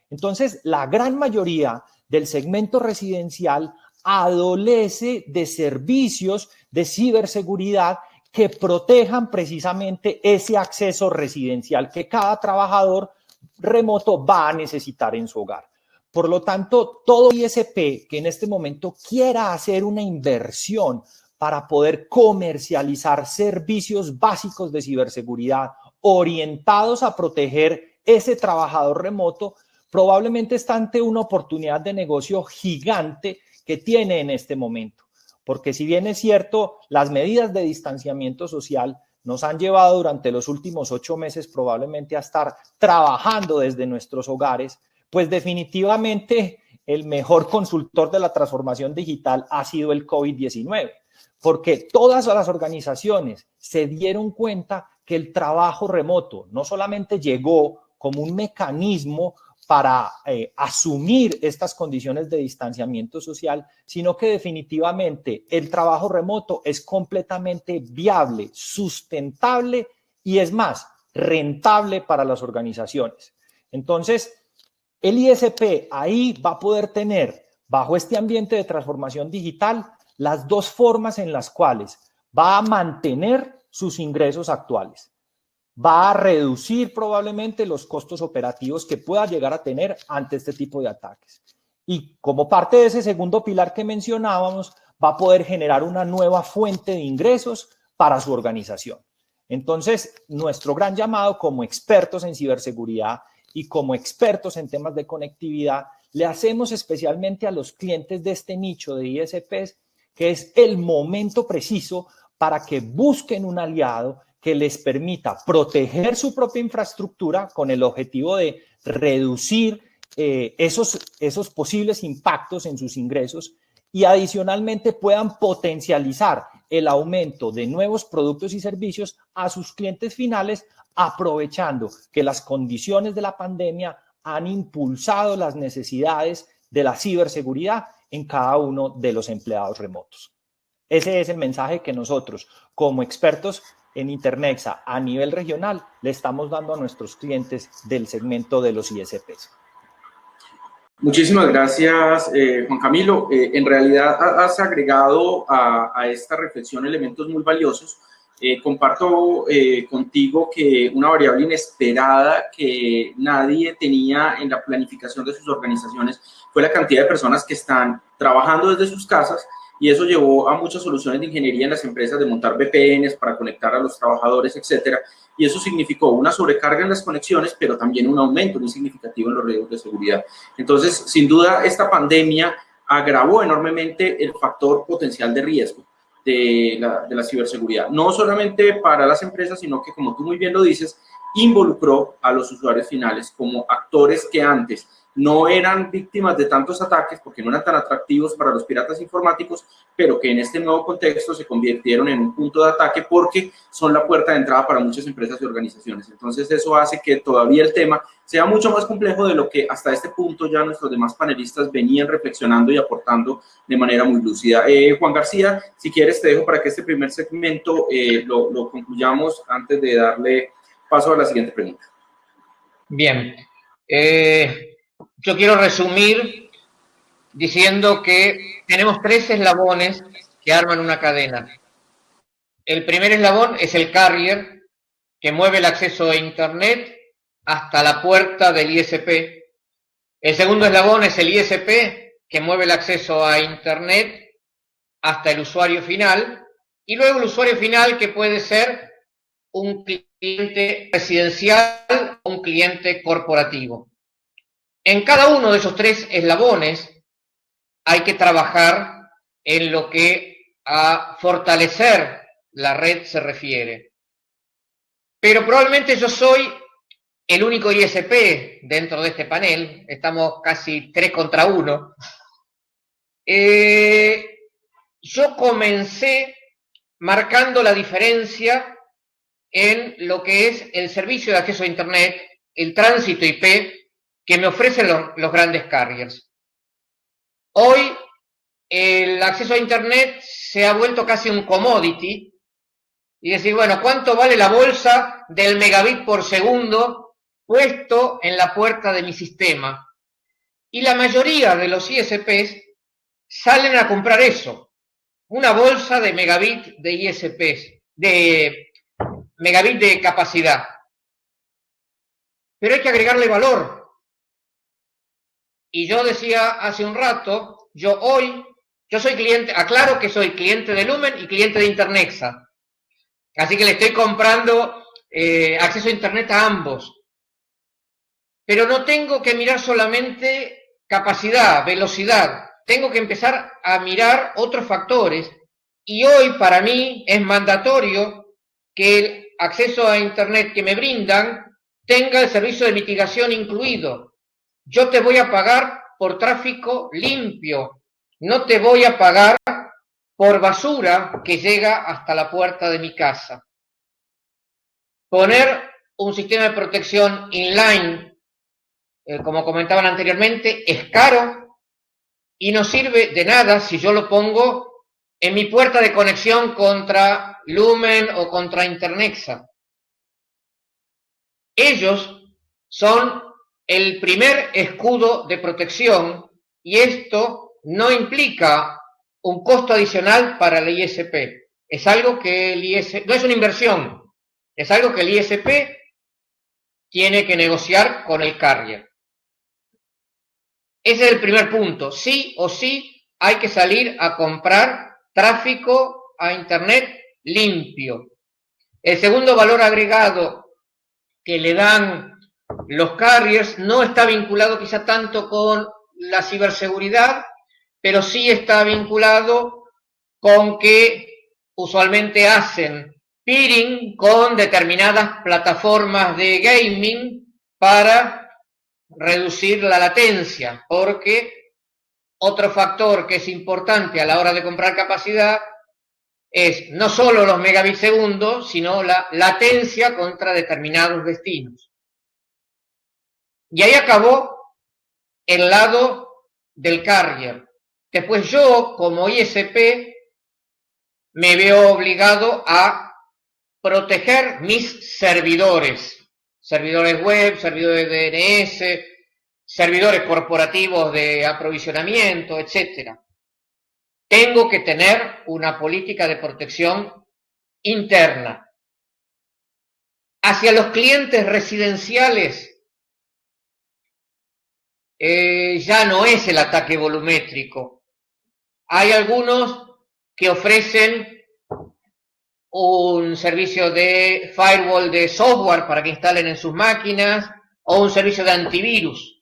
Entonces, la gran mayoría del segmento residencial adolece de servicios de ciberseguridad que protejan precisamente ese acceso residencial que cada trabajador remoto va a necesitar en su hogar. Por lo tanto, todo ISP que en este momento quiera hacer una inversión para poder comercializar servicios básicos de ciberseguridad orientados a proteger ese trabajador remoto, probablemente está ante una oportunidad de negocio gigante que tiene en este momento. Porque si bien es cierto, las medidas de distanciamiento social nos han llevado durante los últimos 8 meses probablemente a estar trabajando desde nuestros hogares, pues definitivamente el mejor consultor de la transformación digital ha sido el COVID-19, porque todas las organizaciones se dieron cuenta que el trabajo remoto no solamente llegó como un mecanismo para asumir estas condiciones de distanciamiento social, sino que definitivamente el trabajo remoto es completamente viable, sustentable y es más, rentable para las organizaciones. Entonces, el ISP ahí va a poder tener, bajo este ambiente de transformación digital, las dos formas en las cuales va a mantener sus ingresos actuales. Va a reducir probablemente los costos operativos que pueda llegar a tener ante este tipo de ataques. Y como parte de ese segundo pilar que mencionábamos, va a poder generar una nueva fuente de ingresos para su organización. Entonces, nuestro gran llamado como expertos en ciberseguridad y como expertos en temas de conectividad, le hacemos especialmente a los clientes de este nicho de ISPs que es el momento preciso para que busquen un aliado que les permita proteger su propia infraestructura con el objetivo de reducir esos posibles impactos en sus ingresos y adicionalmente puedan potencializar el aumento de nuevos productos y servicios a sus clientes finales, aprovechando que las condiciones de la pandemia han impulsado las necesidades de la ciberseguridad en cada uno de los empleados remotos. Ese es el mensaje que nosotros, como expertos en Internexa a nivel regional, le estamos dando a nuestros clientes del segmento de los ISPs. Muchísimas gracias, Juan Camilo. En realidad has agregado a esta reflexión elementos muy valiosos. Comparto contigo que una variable inesperada que nadie tenía en la planificación de sus organizaciones fue la cantidad de personas que están trabajando desde sus casas, y eso llevó a muchas soluciones de ingeniería en las empresas de montar VPNs para conectar a los trabajadores, etcétera, y eso significó una sobrecarga en las conexiones, pero también un aumento muy significativo en los riesgos de seguridad. Entonces, sin duda, esta pandemia agravó enormemente el factor potencial de riesgo de la ciberseguridad, no solamente para las empresas, sino que, como tú muy bien lo dices, involucró a los usuarios finales como actores que antes no eran víctimas de tantos ataques porque no eran tan atractivos para los piratas informáticos, pero que en este nuevo contexto se convirtieron en un punto de ataque porque son la puerta de entrada para muchas empresas y organizaciones. Entonces eso hace que todavía el tema sea mucho más complejo de lo que hasta este punto ya nuestros demás panelistas venían reflexionando y aportando de manera muy lúcida. Juan García, si quieres te dejo para que este primer segmento lo concluyamos antes de darle paso a la siguiente pregunta. Bien. Yo quiero resumir diciendo que tenemos 3 eslabones que arman una cadena. El primer eslabón es el carrier, que mueve el acceso a Internet hasta la puerta del ISP. El segundo eslabón es el ISP, que mueve el acceso a Internet hasta el usuario final. Y luego el usuario final, que puede ser un cliente residencial o un cliente corporativo. En cada uno de esos 3 eslabones hay que trabajar en lo que a fortalecer la red se refiere. Pero probablemente yo soy el único ISP dentro de este panel, estamos casi 3 contra 1. Yo comencé marcando la diferencia en lo que es el servicio de acceso a Internet, el tránsito IP, que me ofrecen los grandes carriers. Hoy el acceso a Internet se ha vuelto casi un commodity y decir, bueno, ¿cuánto vale la bolsa del megabit por segundo puesto en la puerta de mi sistema? Y la mayoría de los ISPs salen a comprar eso, una bolsa de megabit de ISPs, de megabit de capacidad. Pero hay que agregarle valor. Y yo decía hace un rato, yo soy cliente, aclaro que soy cliente de Lumen y cliente de Internexa. Así que le estoy comprando acceso a Internet a ambos. Pero no tengo que mirar solamente capacidad, velocidad. Tengo que empezar a mirar otros factores. Y hoy para mí es mandatorio que el acceso a Internet que me brindan tenga el servicio de mitigación incluido. Yo te voy a pagar por tráfico limpio, no te voy a pagar por basura que llega hasta la puerta de mi casa. poner un sistema de protección inline, como comentaban anteriormente, es caro y no sirve de nada si yo lo pongo en mi puerta de conexión contra Lumen o contra Internexa. Ellos son el primer escudo de protección y esto no implica un costo adicional para el ISP. Es algo que el ISP, no es una inversión, es algo que el ISP tiene que negociar con el carrier. Ese es el primer punto. Sí o sí hay que salir a comprar tráfico a Internet limpio. El segundo valor agregado que le dan los carriers no está vinculado quizá tanto con la ciberseguridad, pero sí está vinculado con que usualmente hacen peering con determinadas plataformas de gaming para reducir la latencia, porque otro factor que es importante a la hora de comprar capacidad es no solo los megabits segundos, sino la latencia contra determinados destinos. Y ahí acabó el lado del carrier. Después yo, como ISP, me veo obligado a proteger mis servidores web, servidores DNS, servidores corporativos de aprovisionamiento, etc. Tengo que tener una política de protección interna. Hacia los clientes residenciales ya no es el ataque volumétrico. Hay algunos que ofrecen un servicio de firewall de software para que instalen en sus máquinas o un servicio de antivirus.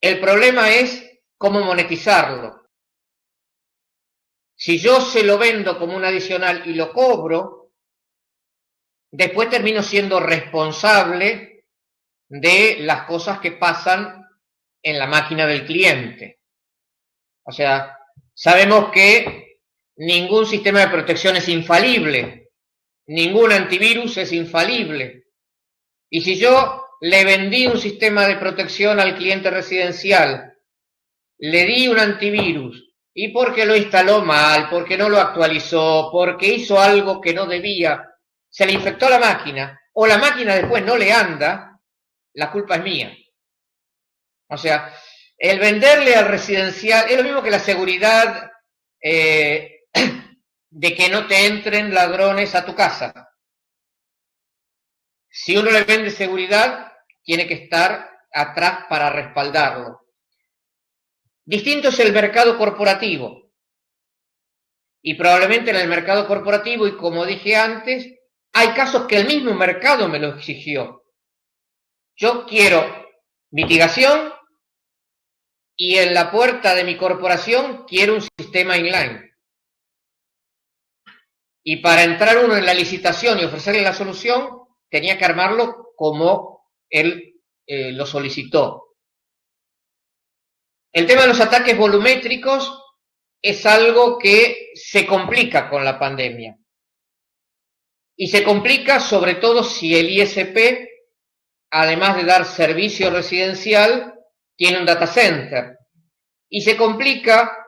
El problema es cómo monetizarlo. Si yo se lo vendo como un adicional y lo cobro, después termino siendo responsable de las cosas que pasan en la máquina del cliente. O sea, sabemos que ningún sistema de protección es infalible, ningún antivirus es infalible. Y si yo le vendí un sistema de protección al cliente residencial, le di un antivirus, y porque lo instaló mal, porque no lo actualizó, porque hizo algo que no debía, se le infectó la máquina, o la máquina después no le anda, la culpa es mía. O sea, el venderle al residencial es lo mismo que la seguridad de que no te entren ladrones a tu casa. Si uno le vende seguridad, tiene que estar atrás para respaldarlo. Distinto es el mercado corporativo. Y probablemente en el mercado corporativo, y como dije antes, hay casos que el mismo mercado me lo exigió. Yo quiero mitigación y en la puerta de mi corporación quiero un sistema inline. Y para entrar uno en la licitación y ofrecerle la solución, tenía que armarlo como él lo solicitó. El tema de los ataques volumétricos es algo que se complica con la pandemia. Y se complica sobre todo si el ISP, además de dar servicio residencial, tiene un data center. Y se complica,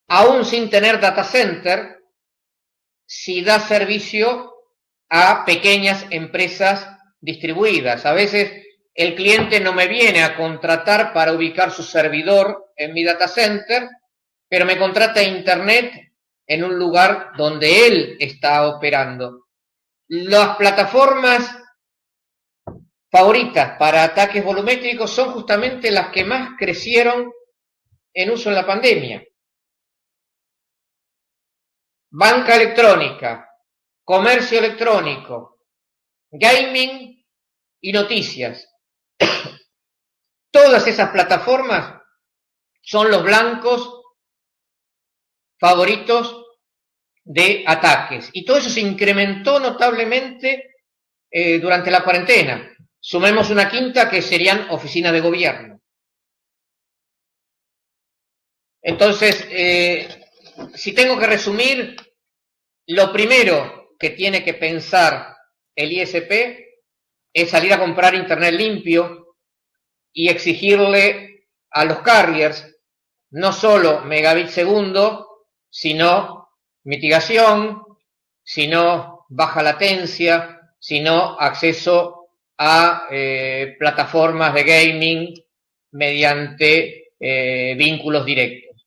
aún sin tener data center, si da servicio a pequeñas empresas distribuidas. A veces el cliente no me viene a contratar para ubicar su servidor en mi data center, pero me contrata Internet en un lugar donde él está operando. Las plataformas favoritas para ataques volumétricos son justamente las que más crecieron en uso en la pandemia. Banca electrónica, comercio electrónico, gaming y noticias. Todas esas plataformas son los blancos favoritos de ataques. Y todo eso se incrementó notablemente durante la cuarentena. Sumemos una quinta que serían oficinas de gobierno. Entonces, si tengo que resumir, lo primero que tiene que pensar el ISP es salir a comprar internet limpio y exigirle a los carriers no solo megabits segundo, sino mitigación, sino baja latencia, sino acceso a plataformas de gaming mediante vínculos directos.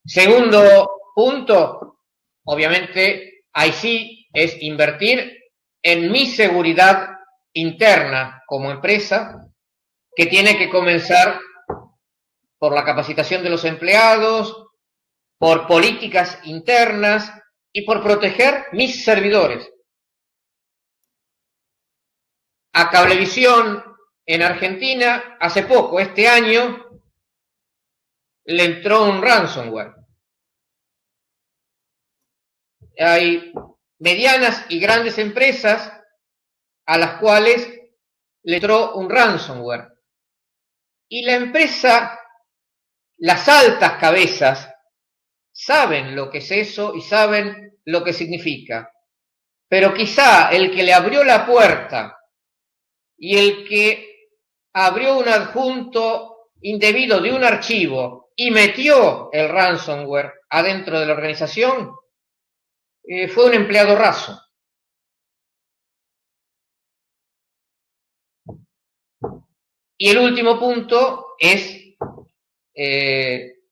Segundo punto, obviamente, ahí sí es invertir en mi seguridad interna como empresa, que tiene que comenzar por la capacitación de los empleados, por políticas internas y por proteger mis servidores. A Cablevisión en Argentina, hace poco, este año, le entró un ransomware. Hay medianas y grandes empresas a las cuales le entró un ransomware. Y la empresa, las altas cabezas, saben lo que es eso y saben lo que significa. Pero quizá el que le abrió la puerta y el que abrió un adjunto indebido de un archivo y metió el ransomware adentro de la organización, fue un empleado raso. Y el último punto es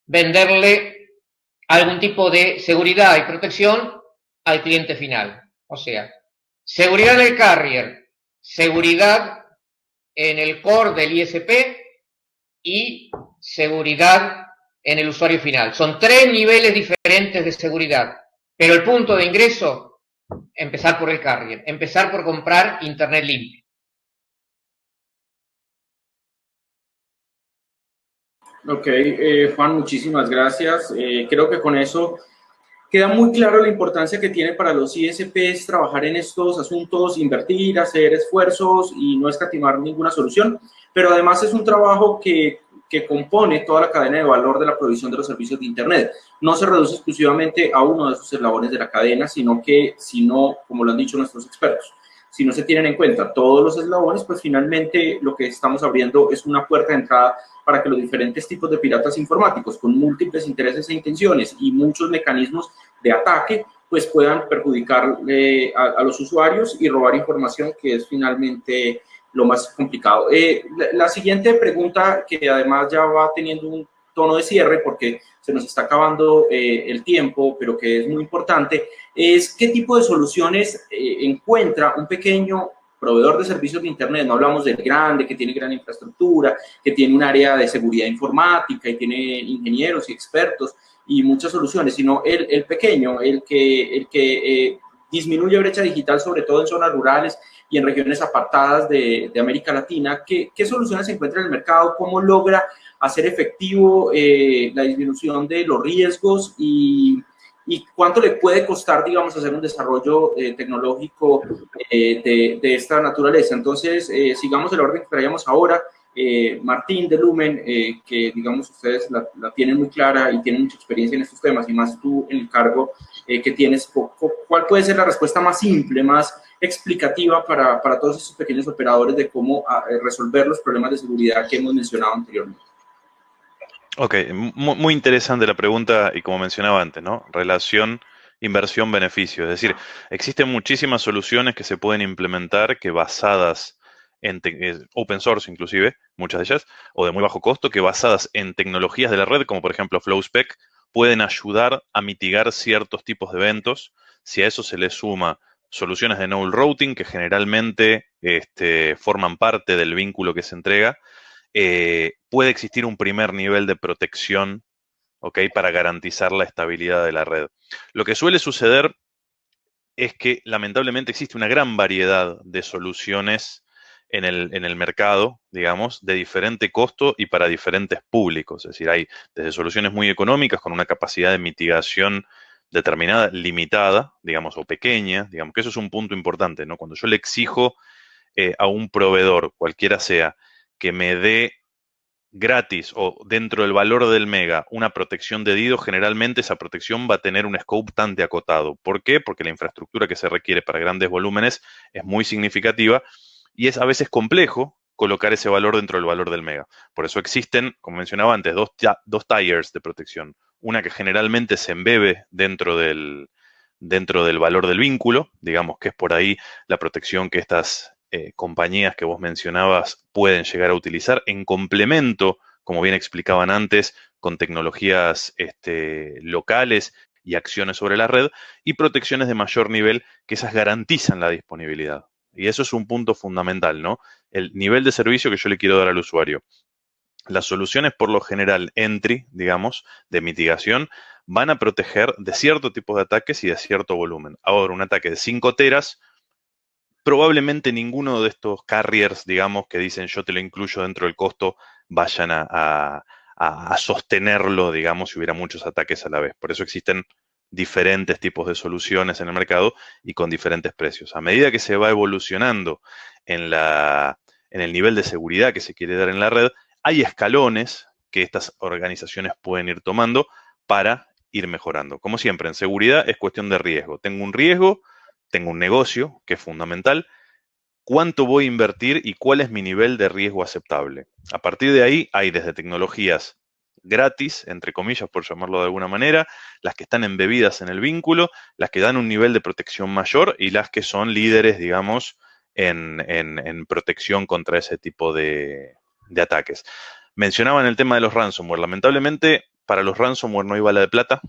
venderle algún tipo de seguridad y protección al cliente final. O sea, seguridad en el carrier, seguridad en el core del ISP y seguridad en el usuario final. Son 3 niveles diferentes de seguridad, pero el punto de ingreso, empezar por el carrier, empezar por comprar internet limpio. Ok, Juan, muchísimas gracias. Creo que con eso queda muy claro la importancia que tiene para los ISPs trabajar en estos asuntos, invertir, hacer esfuerzos y no escatimar ninguna solución, pero además es un trabajo que compone toda la cadena de valor de la provisión de los servicios de Internet. No se reduce exclusivamente a uno de esos eslabones de la cadena, sino que, como lo han dicho nuestros expertos, si no se tienen en cuenta todos los eslabones, pues finalmente lo que estamos abriendo es una puerta de entrada para que los diferentes tipos de piratas informáticos con múltiples intereses e intenciones y muchos mecanismos de ataque, pues puedan perjudicar a los usuarios y robar información, que es finalmente lo más complicado. La siguiente pregunta, que además ya va teniendo un tono de cierre porque se nos está acabando el tiempo, pero que es muy importante, es qué tipo de soluciones encuentra un pequeño proveedor de servicios de Internet. No hablamos del grande, que tiene gran infraestructura, que tiene un área de seguridad informática y tiene ingenieros y expertos y muchas soluciones, sino el pequeño, el que disminuye brecha digital, sobre todo en zonas rurales y en regiones apartadas de América Latina. ¿Qué soluciones se encuentra en el mercado? ¿Cómo logra hacer efectivo la disminución de los riesgos y cuánto le puede costar, digamos, hacer un desarrollo tecnológico de esta naturaleza? Entonces, sigamos el orden que traíamos ahora. Martín de Lumen, que digamos ustedes la tienen muy clara y tienen mucha experiencia en estos temas, y más tú en el cargo que tienes, ¿cuál puede ser la respuesta más simple, más explicativa para todos esos pequeños operadores de cómo resolver los problemas de seguridad que hemos mencionado anteriormente? Ok, muy interesante la pregunta y como mencionaba antes, ¿no? Relación inversión-beneficio. Es decir, existen muchísimas soluciones que se pueden implementar que basadas en open source inclusive, muchas de ellas, o de muy bajo costo, que basadas en tecnologías de la red, como por ejemplo FlowSpec, pueden ayudar a mitigar ciertos tipos de eventos. Si a eso se le suma soluciones de null routing, que generalmente forman parte del vínculo que se entrega, puede existir un primer nivel de protección, ¿ok?, para garantizar la estabilidad de la red. Lo que suele suceder es que lamentablemente existe una gran variedad de soluciones en el mercado, digamos, de diferente costo y para diferentes públicos. Es decir, hay desde soluciones muy económicas con una capacidad de mitigación determinada, limitada, digamos, o pequeña, digamos, que eso es un punto importante, ¿no? Cuando yo le exijo a un proveedor, cualquiera sea, que me dé gratis o dentro del valor del mega una protección de DDoS, generalmente esa protección va a tener un scope bastante acotado. ¿Por qué? Porque la infraestructura que se requiere para grandes volúmenes es muy significativa y es a veces complejo colocar ese valor dentro del valor del mega. Por eso existen, como mencionaba antes, dos tiers de protección. Una que generalmente se embebe dentro del valor del vínculo, digamos que es por ahí la protección que estas compañías que vos mencionabas pueden llegar a utilizar en complemento, como bien explicaban antes, con tecnologías locales y acciones sobre la red, y protecciones de mayor nivel que esas garantizan la disponibilidad. Y eso es un punto fundamental, ¿no? El nivel de servicio que yo le quiero dar al usuario. Las soluciones, por lo general, entry, digamos, de mitigación, van a proteger de cierto tipo de ataques y de cierto volumen. Ahora, un ataque de 5 teras, probablemente ninguno de estos carriers, digamos, que dicen yo te lo incluyo dentro del costo, vayan a sostenerlo, digamos, si hubiera muchos ataques a la vez. Por eso existen diferentes tipos de soluciones en el mercado y con diferentes precios. A medida que se va evolucionando en el nivel de seguridad que se quiere dar en la red, hay escalones que estas organizaciones pueden ir tomando para ir mejorando. Como siempre, en seguridad es cuestión de riesgo. Tengo un riesgo, tengo un negocio, que es fundamental. ¿Cuánto voy a invertir y cuál es mi nivel de riesgo aceptable? A partir de ahí hay desde tecnologías gratis, entre comillas, por llamarlo de alguna manera, las que están embebidas en el vínculo, las que dan un nivel de protección mayor y las que son líderes, digamos, en protección contra ese tipo de ataques. Mencionaban el tema de los ransomware. Lamentablemente, para los ransomware no hay bala de plata.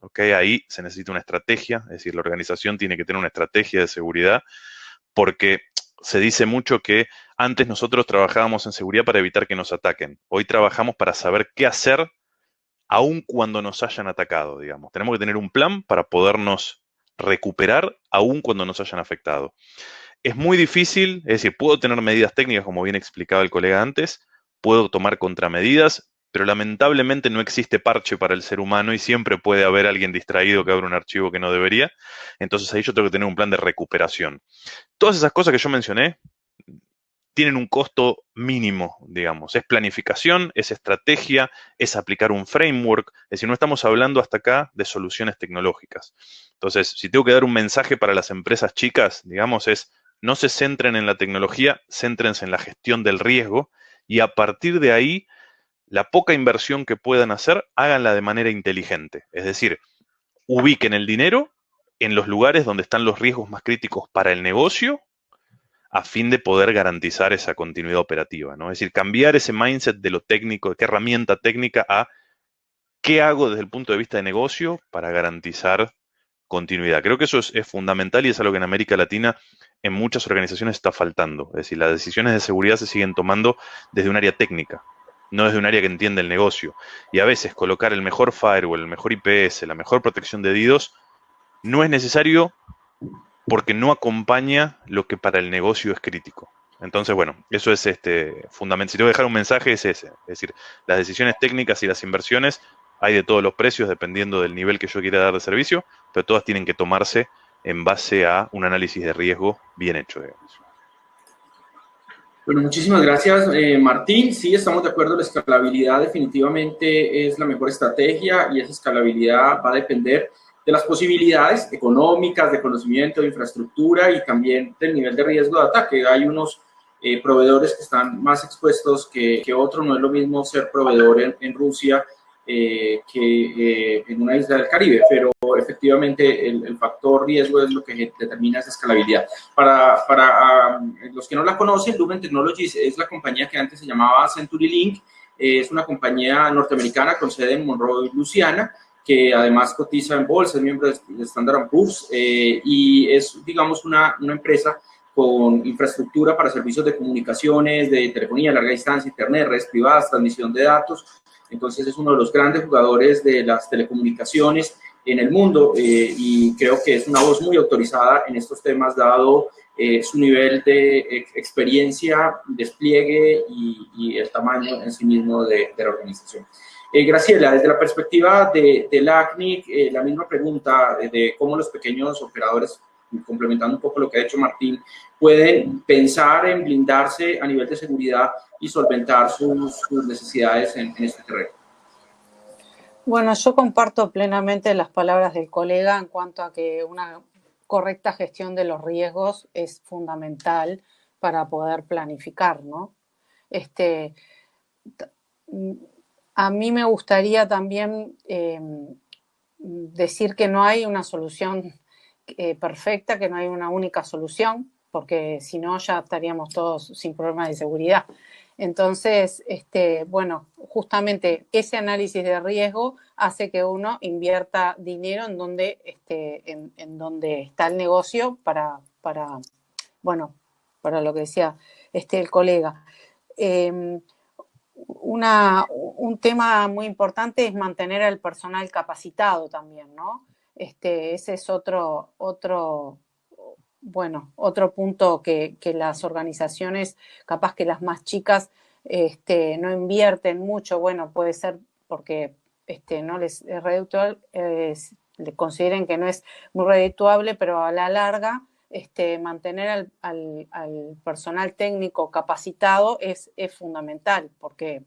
¿Okay? Ahí se necesita una estrategia, es decir, la organización tiene que tener una estrategia de seguridad, porque se dice mucho que antes nosotros trabajábamos en seguridad para evitar que nos ataquen. Hoy trabajamos para saber qué hacer aun cuando nos hayan atacado, digamos. Tenemos que tener un plan para podernos recuperar aun cuando nos hayan afectado. Es muy difícil, es decir, puedo tener medidas técnicas, como bien explicaba el colega antes, puedo tomar contramedidas, pero lamentablemente no existe parche para el ser humano y siempre puede haber alguien distraído que abra un archivo que no debería. Entonces ahí yo tengo que tener un plan de recuperación. Todas esas cosas que yo mencioné tienen un costo mínimo, digamos. Es planificación, es estrategia, es aplicar un framework. Es decir, no estamos hablando hasta acá de soluciones tecnológicas. Entonces, si tengo que dar un mensaje para las empresas chicas, digamos, es no se centren en la tecnología, céntrense en la gestión del riesgo y a partir de ahí la poca inversión que puedan hacer, háganla de manera inteligente. Es decir, ubiquen el dinero en los lugares donde están los riesgos más críticos para el negocio a fin de poder garantizar esa continuidad operativa, ¿no? Es decir, cambiar ese mindset de lo técnico, de qué herramienta técnica a qué hago desde el punto de vista de negocio para garantizar continuidad. Creo que eso es fundamental y es algo que en América Latina en muchas organizaciones está faltando. Es decir, las decisiones de seguridad se siguen tomando desde un área técnica, no desde un área que entiende el negocio. Y a veces colocar el mejor firewall, el mejor IPS, la mejor protección de DDoS, no es necesario porque no acompaña lo que para el negocio es crítico. Entonces, bueno, eso es fundamental. Si tengo que dejar un mensaje es ese. Es decir, las decisiones técnicas y las inversiones hay de todos los precios dependiendo del nivel que yo quiera dar de servicio, pero todas tienen que tomarse en base a un análisis de riesgo bien hecho, digamos. Bueno, muchísimas gracias, Martín. Sí, estamos de acuerdo, la escalabilidad definitivamente es la mejor estrategia y esa escalabilidad va a depender de las posibilidades económicas, de conocimiento, de infraestructura y también del nivel de riesgo de ataque. Hay unos proveedores que están más expuestos que otros. No es lo mismo ser proveedor en Rusia que en una isla del Caribe, pero efectivamente el factor riesgo es lo que determina esa escalabilidad. Para los que no la conocen, Lumen Technologies es la compañía que antes se llamaba CenturyLink, es una compañía norteamericana con sede en Monroe, Luisiana, que además cotiza en bolsa, es miembro de Standard & Poor's y es, digamos, una empresa con infraestructura para servicios de comunicaciones, de telefonía, larga distancia, internet, redes privadas, transmisión de datos. Entonces es uno de los grandes jugadores de las telecomunicaciones en el mundo y creo que es una voz muy autorizada en estos temas dado su nivel de experiencia, despliegue y el tamaño en sí mismo de la organización. Graciela, desde la perspectiva de LACNIC, la misma pregunta de cómo los pequeños operadores, complementando un poco lo que ha hecho Martín, pueden pensar en blindarse a nivel de seguridad y solventar sus necesidades en este terreno. Bueno, yo comparto plenamente las palabras del colega en cuanto a que una correcta gestión de los riesgos es fundamental para poder planificar, ¿no? A mí me gustaría también decir que no hay una solución perfecta, que no hay una única solución, porque si no ya estaríamos todos sin problemas de seguridad. Entonces, bueno, justamente ese análisis de riesgo hace que uno invierta dinero en donde, en donde está el negocio para lo que decía el colega. Un tema muy importante es mantener al personal capacitado también, ¿no? Ese es otro punto que las organizaciones, capaz que las más chicas, no invierten mucho. Bueno, puede ser porque no les es redituable, le consideren que no es muy redituable, pero a la larga mantener al personal técnico capacitado es fundamental, porque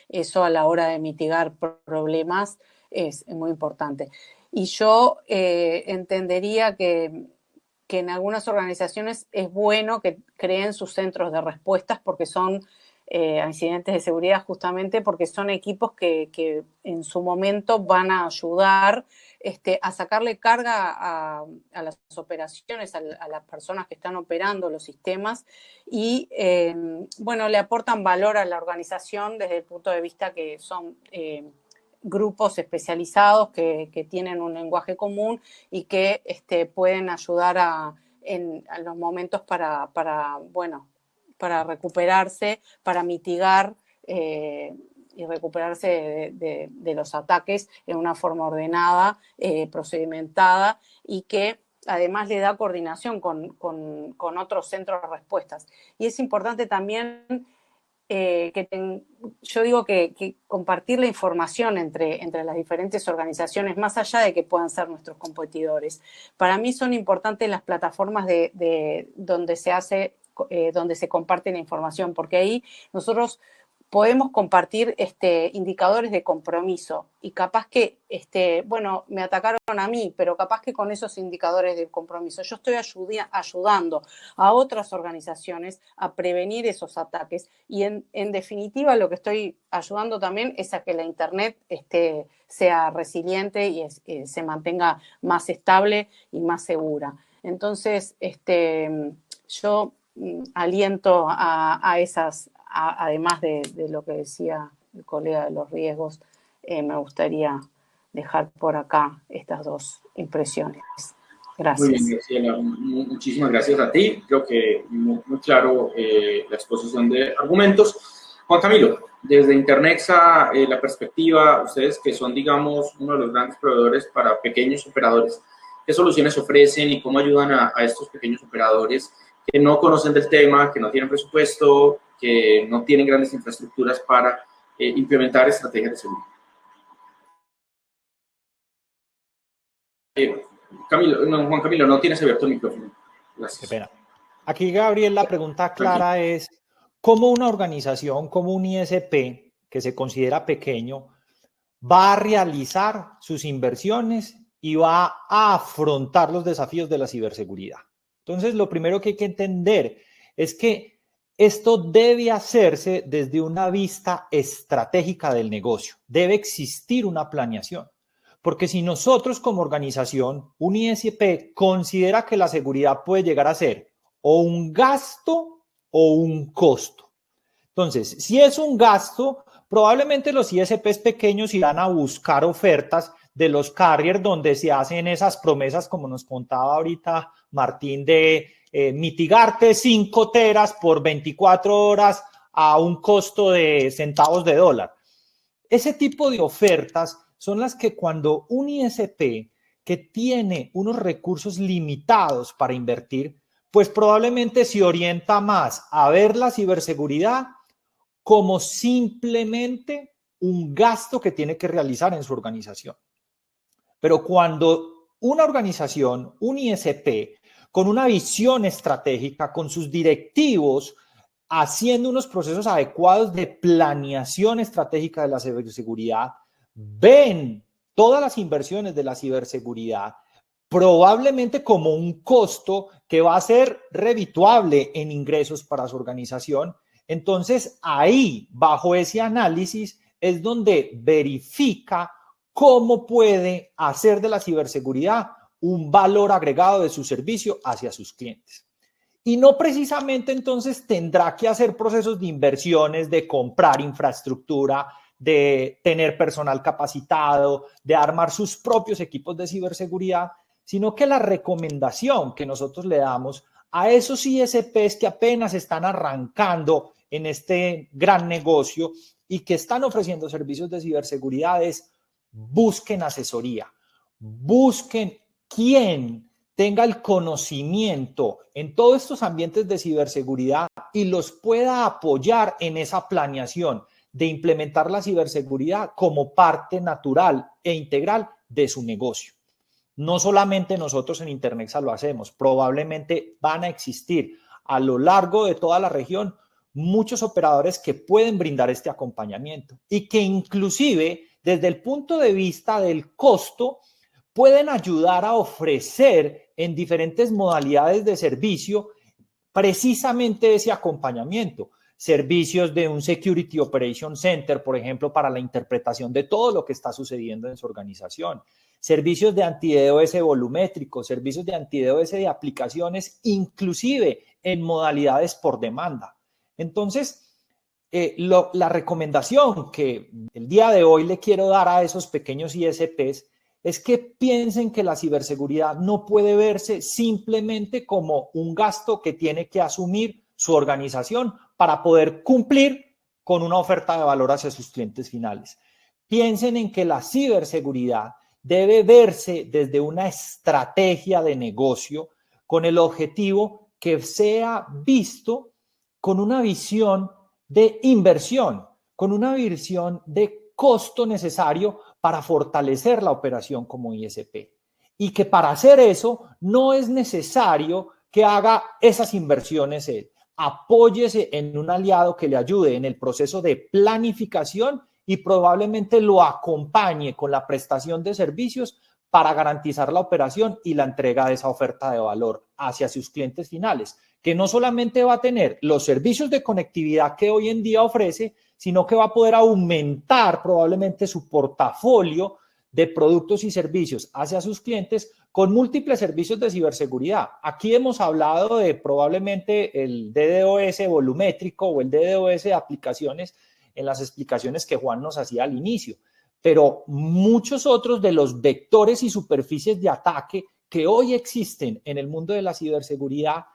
eso a la hora de mitigar problemas es muy importante. Y yo entendería que en algunas organizaciones es bueno que creen sus centros de respuestas porque son a incidentes de seguridad, justamente porque son equipos que en su momento van a ayudar a sacarle carga a las operaciones, a las personas que están operando los sistemas y, bueno, le aportan valor a la organización desde el punto de vista que son grupos especializados que tienen un lenguaje común y que pueden ayudar en los momentos para recuperarse, para mitigar y recuperarse de los ataques en una forma ordenada, procedimentada y que además le da coordinación con otros centros de respuestas. Y es importante también yo digo que compartir la información entre las diferentes organizaciones, más allá de que puedan ser nuestros competidores. Para mí son importantes las plataformas donde se comparte la información, porque ahí nosotros podemos compartir indicadores de compromiso y capaz que, bueno, me atacaron a mí, pero capaz que con esos indicadores de compromiso yo estoy ayudando a otras organizaciones a prevenir esos ataques y en definitiva lo que estoy ayudando también es a que la Internet sea resiliente y se mantenga más estable y más segura. Entonces, yo aliento a esas, además de lo que decía el colega de los riesgos, me gustaría dejar por acá estas dos impresiones. Gracias. Muy bien, Graciela. Muchísimas gracias a ti. Creo que muy claro la exposición de argumentos. Juan Camilo, desde Internexa, la perspectiva, ustedes que son, digamos, uno de los grandes proveedores para pequeños operadores, ¿qué soluciones ofrecen y cómo ayudan a estos pequeños operadores que no conocen del tema, que no tienen presupuesto, que no tienen grandes infraestructuras para implementar estrategias de seguridad? Juan Camilo, no tienes abierto el micrófono. Gracias. Qué pena. Aquí, Gabriel, la pregunta clara es, ¿cómo una organización como un ISP, que se considera pequeño, va a realizar sus inversiones y va a afrontar los desafíos de la ciberseguridad? Entonces, lo primero que hay que entender es que esto debe hacerse desde una vista estratégica del negocio. Debe existir una planeación. Porque si nosotros como organización, un ISP, considera que la seguridad puede llegar a ser o un gasto o un costo. Entonces, si es un gasto, probablemente los ISPs pequeños irán a buscar ofertas de los carriers donde se hacen esas promesas, como nos contaba ahorita Martín, de mitigarte 5 teras por 24 horas a un costo de centavos de dólar. Ese tipo de ofertas son las que cuando un ISP que tiene unos recursos limitados para invertir, pues probablemente se orienta más a ver la ciberseguridad como simplemente un gasto que tiene que realizar en su organización. Pero cuando una organización, un ISP, con una visión estratégica, con sus directivos haciendo unos procesos adecuados de planeación estratégica de la ciberseguridad, ven todas las inversiones de la ciberseguridad probablemente como un costo que va a ser redituable en ingresos para su organización. Entonces, ahí, bajo ese análisis, es donde verifica cómo puede hacer de la ciberseguridad un valor agregado de su servicio hacia sus clientes. Y no precisamente entonces tendrá que hacer procesos de inversiones, de comprar infraestructura, de tener personal capacitado, de armar sus propios equipos de ciberseguridad, sino que la recomendación que nosotros le damos a esos ISPs que apenas están arrancando en este gran negocio y que están ofreciendo servicios de ciberseguridad es: busquen asesoría, busquen quien tenga el conocimiento en todos estos ambientes de ciberseguridad y los pueda apoyar en esa planeación de implementar la ciberseguridad como parte natural e integral de su negocio. No solamente nosotros en Internexa lo hacemos, probablemente van a existir a lo largo de toda la región muchos operadores que pueden brindar este acompañamiento y que inclusive desde el punto de vista del costo pueden ayudar a ofrecer en diferentes modalidades de servicio precisamente ese acompañamiento. Servicios de un Security Operation Center, por ejemplo, para la interpretación de todo lo que está sucediendo en su organización. Servicios de anti-DDoS volumétricos, servicios de anti-DDoS de aplicaciones, inclusive en modalidades por demanda. Entonces, la recomendación que el día de hoy le quiero dar a esos pequeños ISPs es que piensen que la ciberseguridad no puede verse simplemente como un gasto que tiene que asumir su organización para poder cumplir con una oferta de valor hacia sus clientes finales. Piensen en que la ciberseguridad debe verse desde una estrategia de negocio con el objetivo que sea visto con una visión de inversión, con una visión de costo necesario para fortalecer la operación como ISP. Y que para hacer eso no es necesario que haga esas inversiones él. Apóyese en un aliado que le ayude en el proceso de planificación y probablemente lo acompañe con la prestación de servicios para garantizar la operación y la entrega de esa oferta de valor hacia sus clientes finales, que no solamente va a tener los servicios de conectividad que hoy en día ofrece, sino que va a poder aumentar probablemente su portafolio de productos y servicios hacia sus clientes con múltiples servicios de ciberseguridad. Aquí hemos hablado de probablemente el DDoS volumétrico o el DDoS de aplicaciones en las explicaciones que Juan nos hacía al inicio, pero muchos otros de los vectores y superficies de ataque que hoy existen en el mundo de la ciberseguridad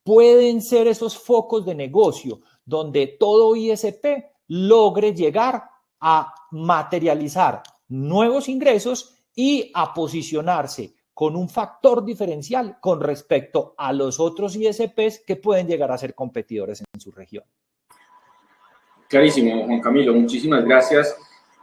pueden ser esos focos de negocio donde todo ISP logre llegar a materializar nuevos ingresos y a posicionarse con un factor diferencial con respecto a los otros ISPs que pueden llegar a ser competidores en su región. Clarísimo, Juan Camilo, muchísimas gracias.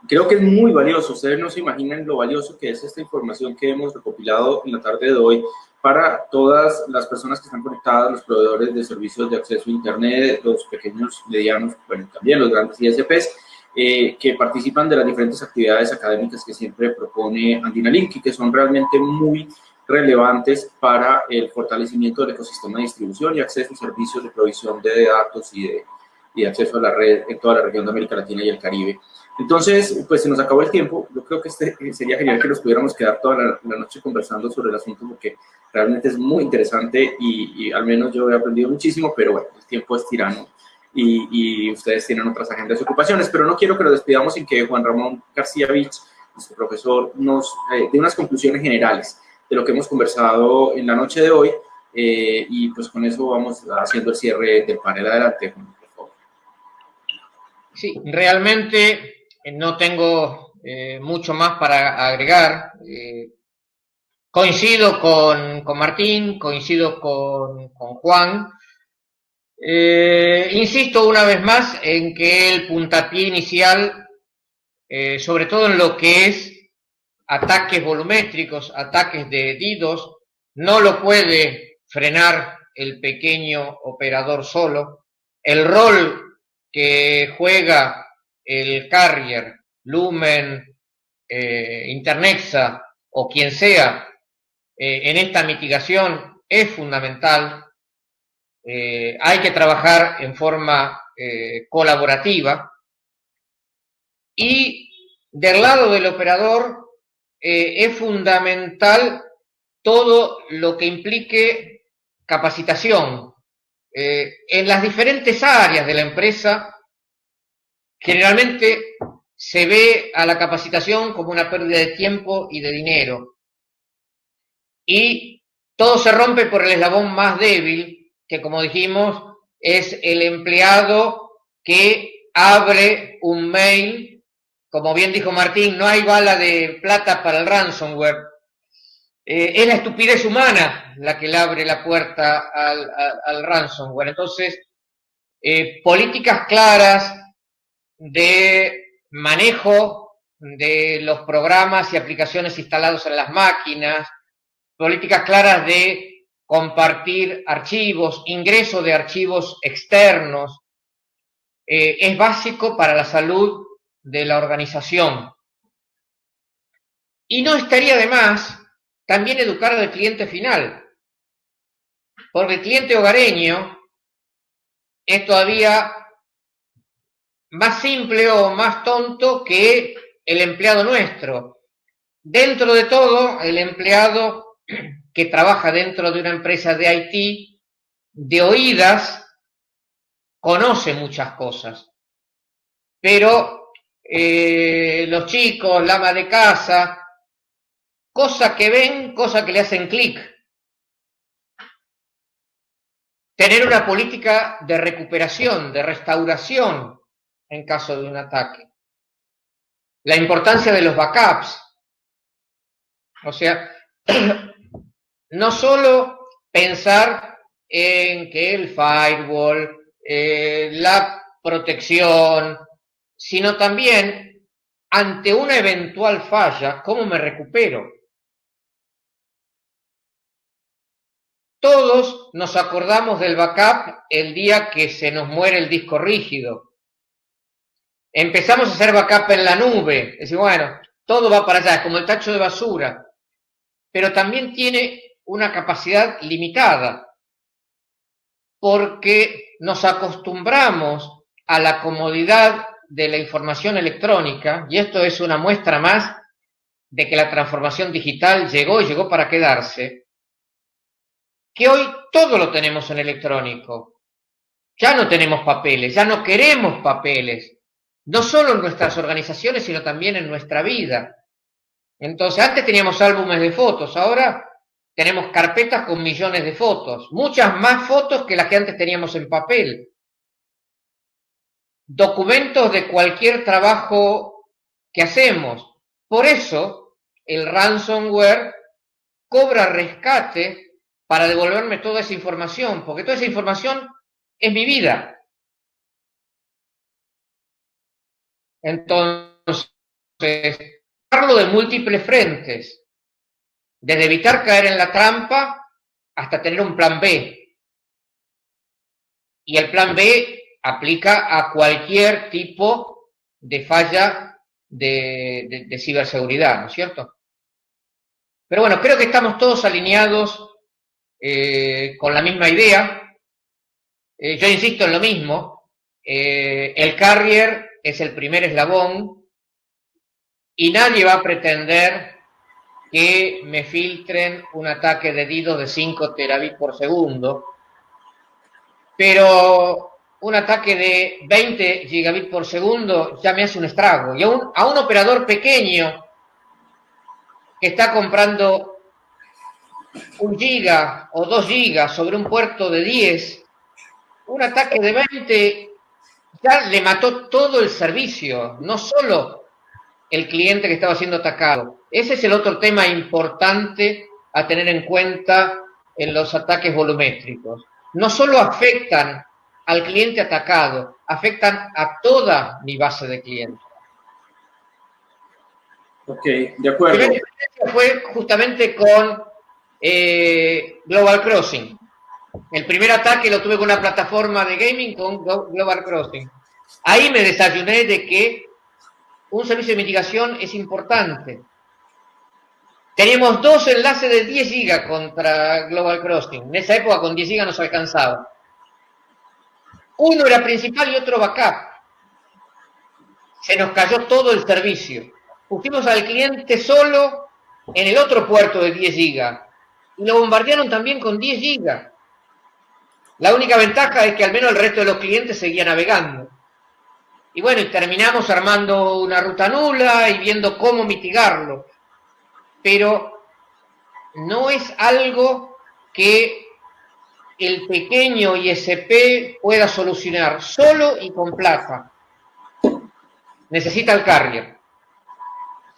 Creo que es muy valioso. Ustedes no se imaginan lo valioso que es esta información que hemos recopilado en la tarde de hoy para todas las personas que están conectadas, los proveedores de servicios de acceso a Internet, los pequeños, medianos, bueno, también los grandes ISPs, que participan de las diferentes actividades académicas que siempre propone Andinalink y que son realmente muy relevantes para el fortalecimiento del ecosistema de distribución y acceso a servicios de provisión de datos y de acceso a la red en toda la región de América Latina y el Caribe. Entonces, pues se nos acabó el tiempo. Yo creo que sería genial que nos pudiéramos quedar toda la noche conversando sobre el asunto porque realmente es muy interesante y al menos yo he aprendido muchísimo, pero bueno, el tiempo es tirano y ustedes tienen otras agendas y ocupaciones, pero no quiero que nos despidamos sin que Juan Ramón García Vich, nuestro profesor, nos dé unas conclusiones generales de lo que hemos conversado en la noche de hoy y pues con eso vamos haciendo el cierre del panel. Adelante, Juan, por favor. Sí, realmente no tengo mucho más para agregar. Coincido con Martín, coincido con Juan. Insisto una vez más en que el puntapié inicial, sobre todo en lo que es ataques volumétricos, ataques de DDoS, no lo puede frenar el pequeño operador solo. el rol que juega el carrier, Lumen, Internexa o quien sea en esta mitigación es fundamental. Hay que trabajar en forma colaborativa. Y del lado del operador es fundamental todo lo que implique capacitación. En las diferentes áreas de la empresa, generalmente se ve a la capacitación como una pérdida de tiempo y de dinero. Y todo se rompe por el eslabón más débil, que como dijimos, es el empleado que abre un mail. Como bien dijo Martín, no hay bala de plata para el ransomware. Es la estupidez humana la que le abre la puerta al ransomware. Entonces, políticas claras de manejo de los programas y aplicaciones instalados en las máquinas, políticas claras de compartir archivos, ingreso de archivos externos, es básico para la salud de la organización. Y no estaría de más también educar al cliente final, porque el cliente hogareño es todavía más simple o más tonto que el empleado nuestro. Dentro de todo, el empleado que trabaja dentro de una empresa de IT, de oídas, conoce muchas cosas, pero los chicos, la ama de casa, cosa que ven, cosa que le hacen clic. Tener una política de recuperación, de restauración en caso de un ataque. La importancia de los backups. O sea, no solo pensar en que el firewall, la protección, sino también ante una eventual falla, ¿cómo me recupero? Todos nos acordamos del backup el día que se nos muere el disco rígido. Empezamos a hacer backup en la nube. Decimos, bueno, todo va para allá, es como el tacho de basura. Pero también tiene una capacidad limitada, porque nos acostumbramos a la comodidad de la información electrónica, y esto es una muestra más de que la transformación digital llegó y llegó para quedarse, que hoy todo lo tenemos en electrónico. Ya no tenemos papeles, ya no queremos papeles, no solo en nuestras organizaciones, sino también en nuestra vida. Entonces, antes teníamos álbumes de fotos, ahora tenemos carpetas con millones de fotos, muchas más fotos que las que antes teníamos en papel. Documentos de cualquier trabajo que hacemos. Por eso, el ransomware cobra rescate para devolverme toda esa información, porque toda esa información es mi vida. Entonces, hablo de múltiples frentes, desde evitar caer en la trampa hasta tener un plan B. Y el plan B aplica a cualquier tipo de falla de ciberseguridad, ¿no es cierto? Pero bueno, creo que estamos todos alineados con la misma idea. Yo insisto en lo mismo. El carrier es el primer eslabón y nadie va a pretender que me filtren un ataque de DDoS de 5 terabits por segundo, pero un ataque de 20 gigabits por segundo ya me hace un estrago. Y a un operador pequeño que está comprando 1 giga o 2 gigas sobre un puerto de 10, un ataque de 20 ya le mató todo el servicio, no solo el cliente que estaba siendo atacado. Ese es el otro tema importante a tener en cuenta en los ataques volumétricos. No solo afectan al cliente atacado, afectan a toda mi base de clientes. Ok, de acuerdo. La experiencia fue justamente con Global Crossing. El primer ataque lo tuve con una plataforma de gaming con Global Crossing. Ahí me desayuné de que un servicio de mitigación es importante. Teníamos 2 enlaces de 10 GB contra Global Crossing. En esa época con 10 GB nos alcanzaba. Uno era principal y otro backup. Se nos cayó todo el servicio. Pusimos al cliente solo en el otro puerto de 10 GB. Y lo bombardearon también con 10 GB. La única ventaja es que al menos el resto de los clientes seguía navegando. Y bueno, y terminamos armando una ruta nula y viendo cómo mitigarlo. Pero no es algo que el pequeño ISP pueda solucionar solo y con plata. Necesita el carrier.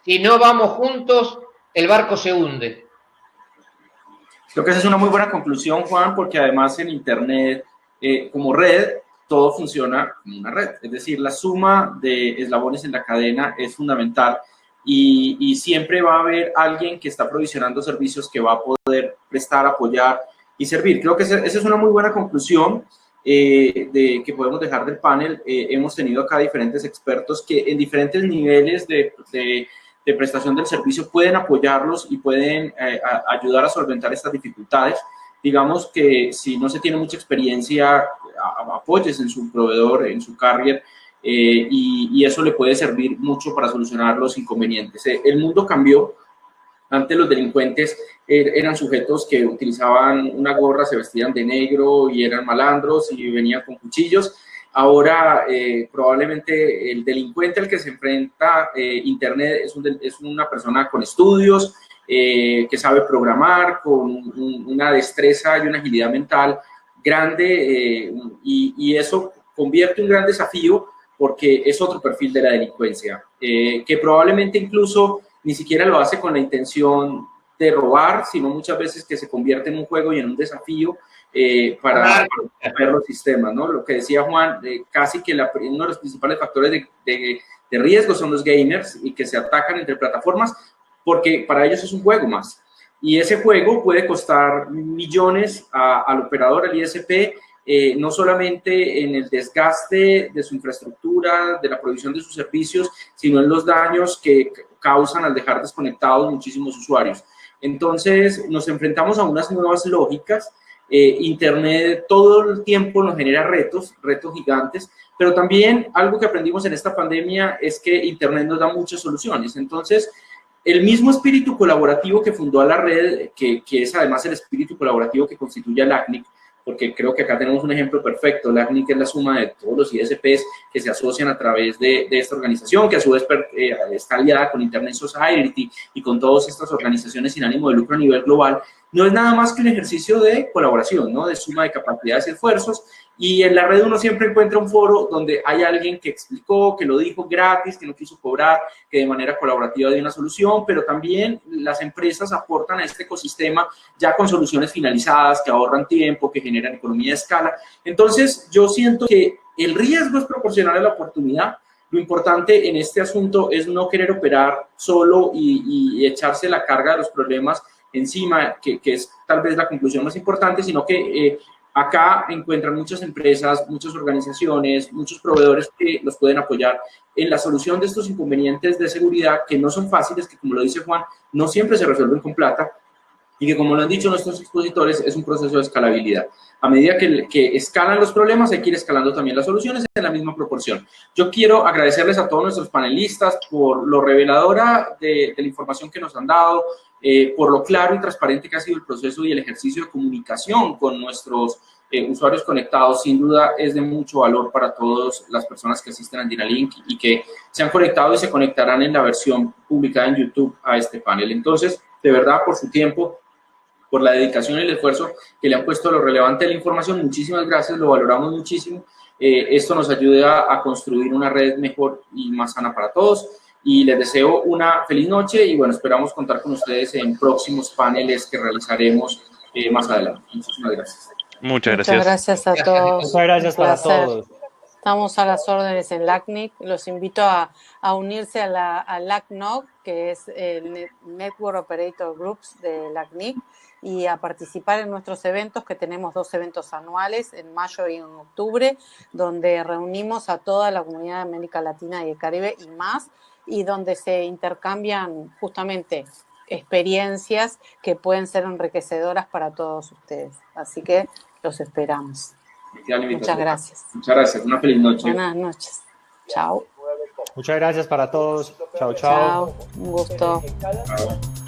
Si no vamos juntos, el barco se hunde. Creo que esa es una muy buena conclusión, Juan, porque además en Internet, como red, todo funciona como una red. Es decir, la suma de eslabones en la cadena es fundamental y siempre va a haber alguien que está provisionando servicios que va a poder prestar, apoyar y servir. Creo que esa es una muy buena conclusión de que podemos dejar del panel. Hemos tenido acá diferentes expertos que en diferentes niveles de prestación del servicio pueden apoyarlos y pueden ayudar a solventar estas dificultades. Digamos que si no se tiene mucha experiencia, apoyes en su proveedor, en su carrier, y eso le puede servir mucho para solucionar los inconvenientes. El mundo cambió. Antes los delincuentes eran sujetos que utilizaban una gorra, se vestían de negro y eran malandros y venían con cuchillos. Ahora probablemente el delincuente al que se enfrenta Internet es una persona con estudios, que sabe programar, con una destreza y una agilidad mental grande, y eso convierte un gran desafío porque es otro perfil de la delincuencia, que probablemente incluso ni siquiera lo hace con la intención de robar, sino muchas veces que se convierte en un juego y en un desafío para romper los sistemas, ¿no? Lo que decía Juan, casi que uno de los principales factores de riesgo son los gamers y que se atacan entre plataformas porque para ellos es un juego más. Y ese juego puede costar millones al operador, al ISP, no solamente en el desgaste de su infraestructura, de la provisión de sus servicios, sino en los daños que causan al dejar desconectados muchísimos usuarios. Entonces, nos enfrentamos a unas nuevas lógicas. Internet todo el tiempo nos genera retos gigantes, pero también algo que aprendimos en esta pandemia es que Internet nos da muchas soluciones. Entonces, el mismo espíritu colaborativo que fundó a la red, que es además el espíritu colaborativo que constituye a LACNIC, porque creo que acá tenemos un ejemplo perfecto. LACNIC es la suma de todos los ISPs que se asocian a través de esta organización, que a su vez está aliada con Internet Society y con todas estas organizaciones sin ánimo de lucro a nivel global. No es nada más que un ejercicio de colaboración, ¿no? De suma de capacidades y esfuerzos. Y en la red uno siempre encuentra un foro donde hay alguien que explicó, que lo dijo gratis, que no quiso cobrar, que de manera colaborativa dio una solución, pero también las empresas aportan a este ecosistema ya con soluciones finalizadas, que ahorran tiempo, que generan economía de escala. Entonces, yo siento que el riesgo es proporcional a la oportunidad. Lo importante en este asunto es no querer operar solo y echarse la carga de los problemas encima, que es tal vez la conclusión más importante, sino que acá encuentran muchas empresas, muchas organizaciones, muchos proveedores que los pueden apoyar en la solución de estos inconvenientes de seguridad que no son fáciles, que como lo dice Juan, no siempre se resuelven con plata y que como lo han dicho nuestros expositores es un proceso de escalabilidad. A medida que escalan los problemas hay que ir escalando también las soluciones en la misma proporción. Yo quiero agradecerles a todos nuestros panelistas por lo reveladora de la información que nos han dado, por lo claro y transparente que ha sido el proceso y el ejercicio de comunicación con nuestros usuarios conectados. Sin duda es de mucho valor para todas las personas que asisten a Andinalink y que se han conectado y se conectarán en la versión publicada en YouTube a este panel. Entonces, de verdad, por su tiempo, por la dedicación y el esfuerzo que le han puesto a lo relevante de la información, muchísimas gracias, lo valoramos muchísimo. Esto nos ayuda a construir una red mejor y más sana para todos. Y les deseo una feliz noche y bueno, esperamos contar con ustedes en próximos paneles que realizaremos más adelante. Muchísimas gracias. Muchas gracias. Muchas gracias a todos. Muchas gracias para todos. Estamos a las órdenes en LACNIC. Los invito a unirse a LACNOG, que es el Network Operator Groups de LACNIC, y a participar en nuestros eventos, que tenemos 2 eventos anuales, en mayo y en octubre, donde reunimos a toda la comunidad de América Latina y el Caribe y más, y donde se intercambian justamente experiencias que pueden ser enriquecedoras para todos ustedes. Así que los esperamos. Muchas gracias. Muchas gracias. Una feliz noche. Buenas noches. Chao. Muchas gracias para todos. Chao, chao. Chao. Un gusto. Chao.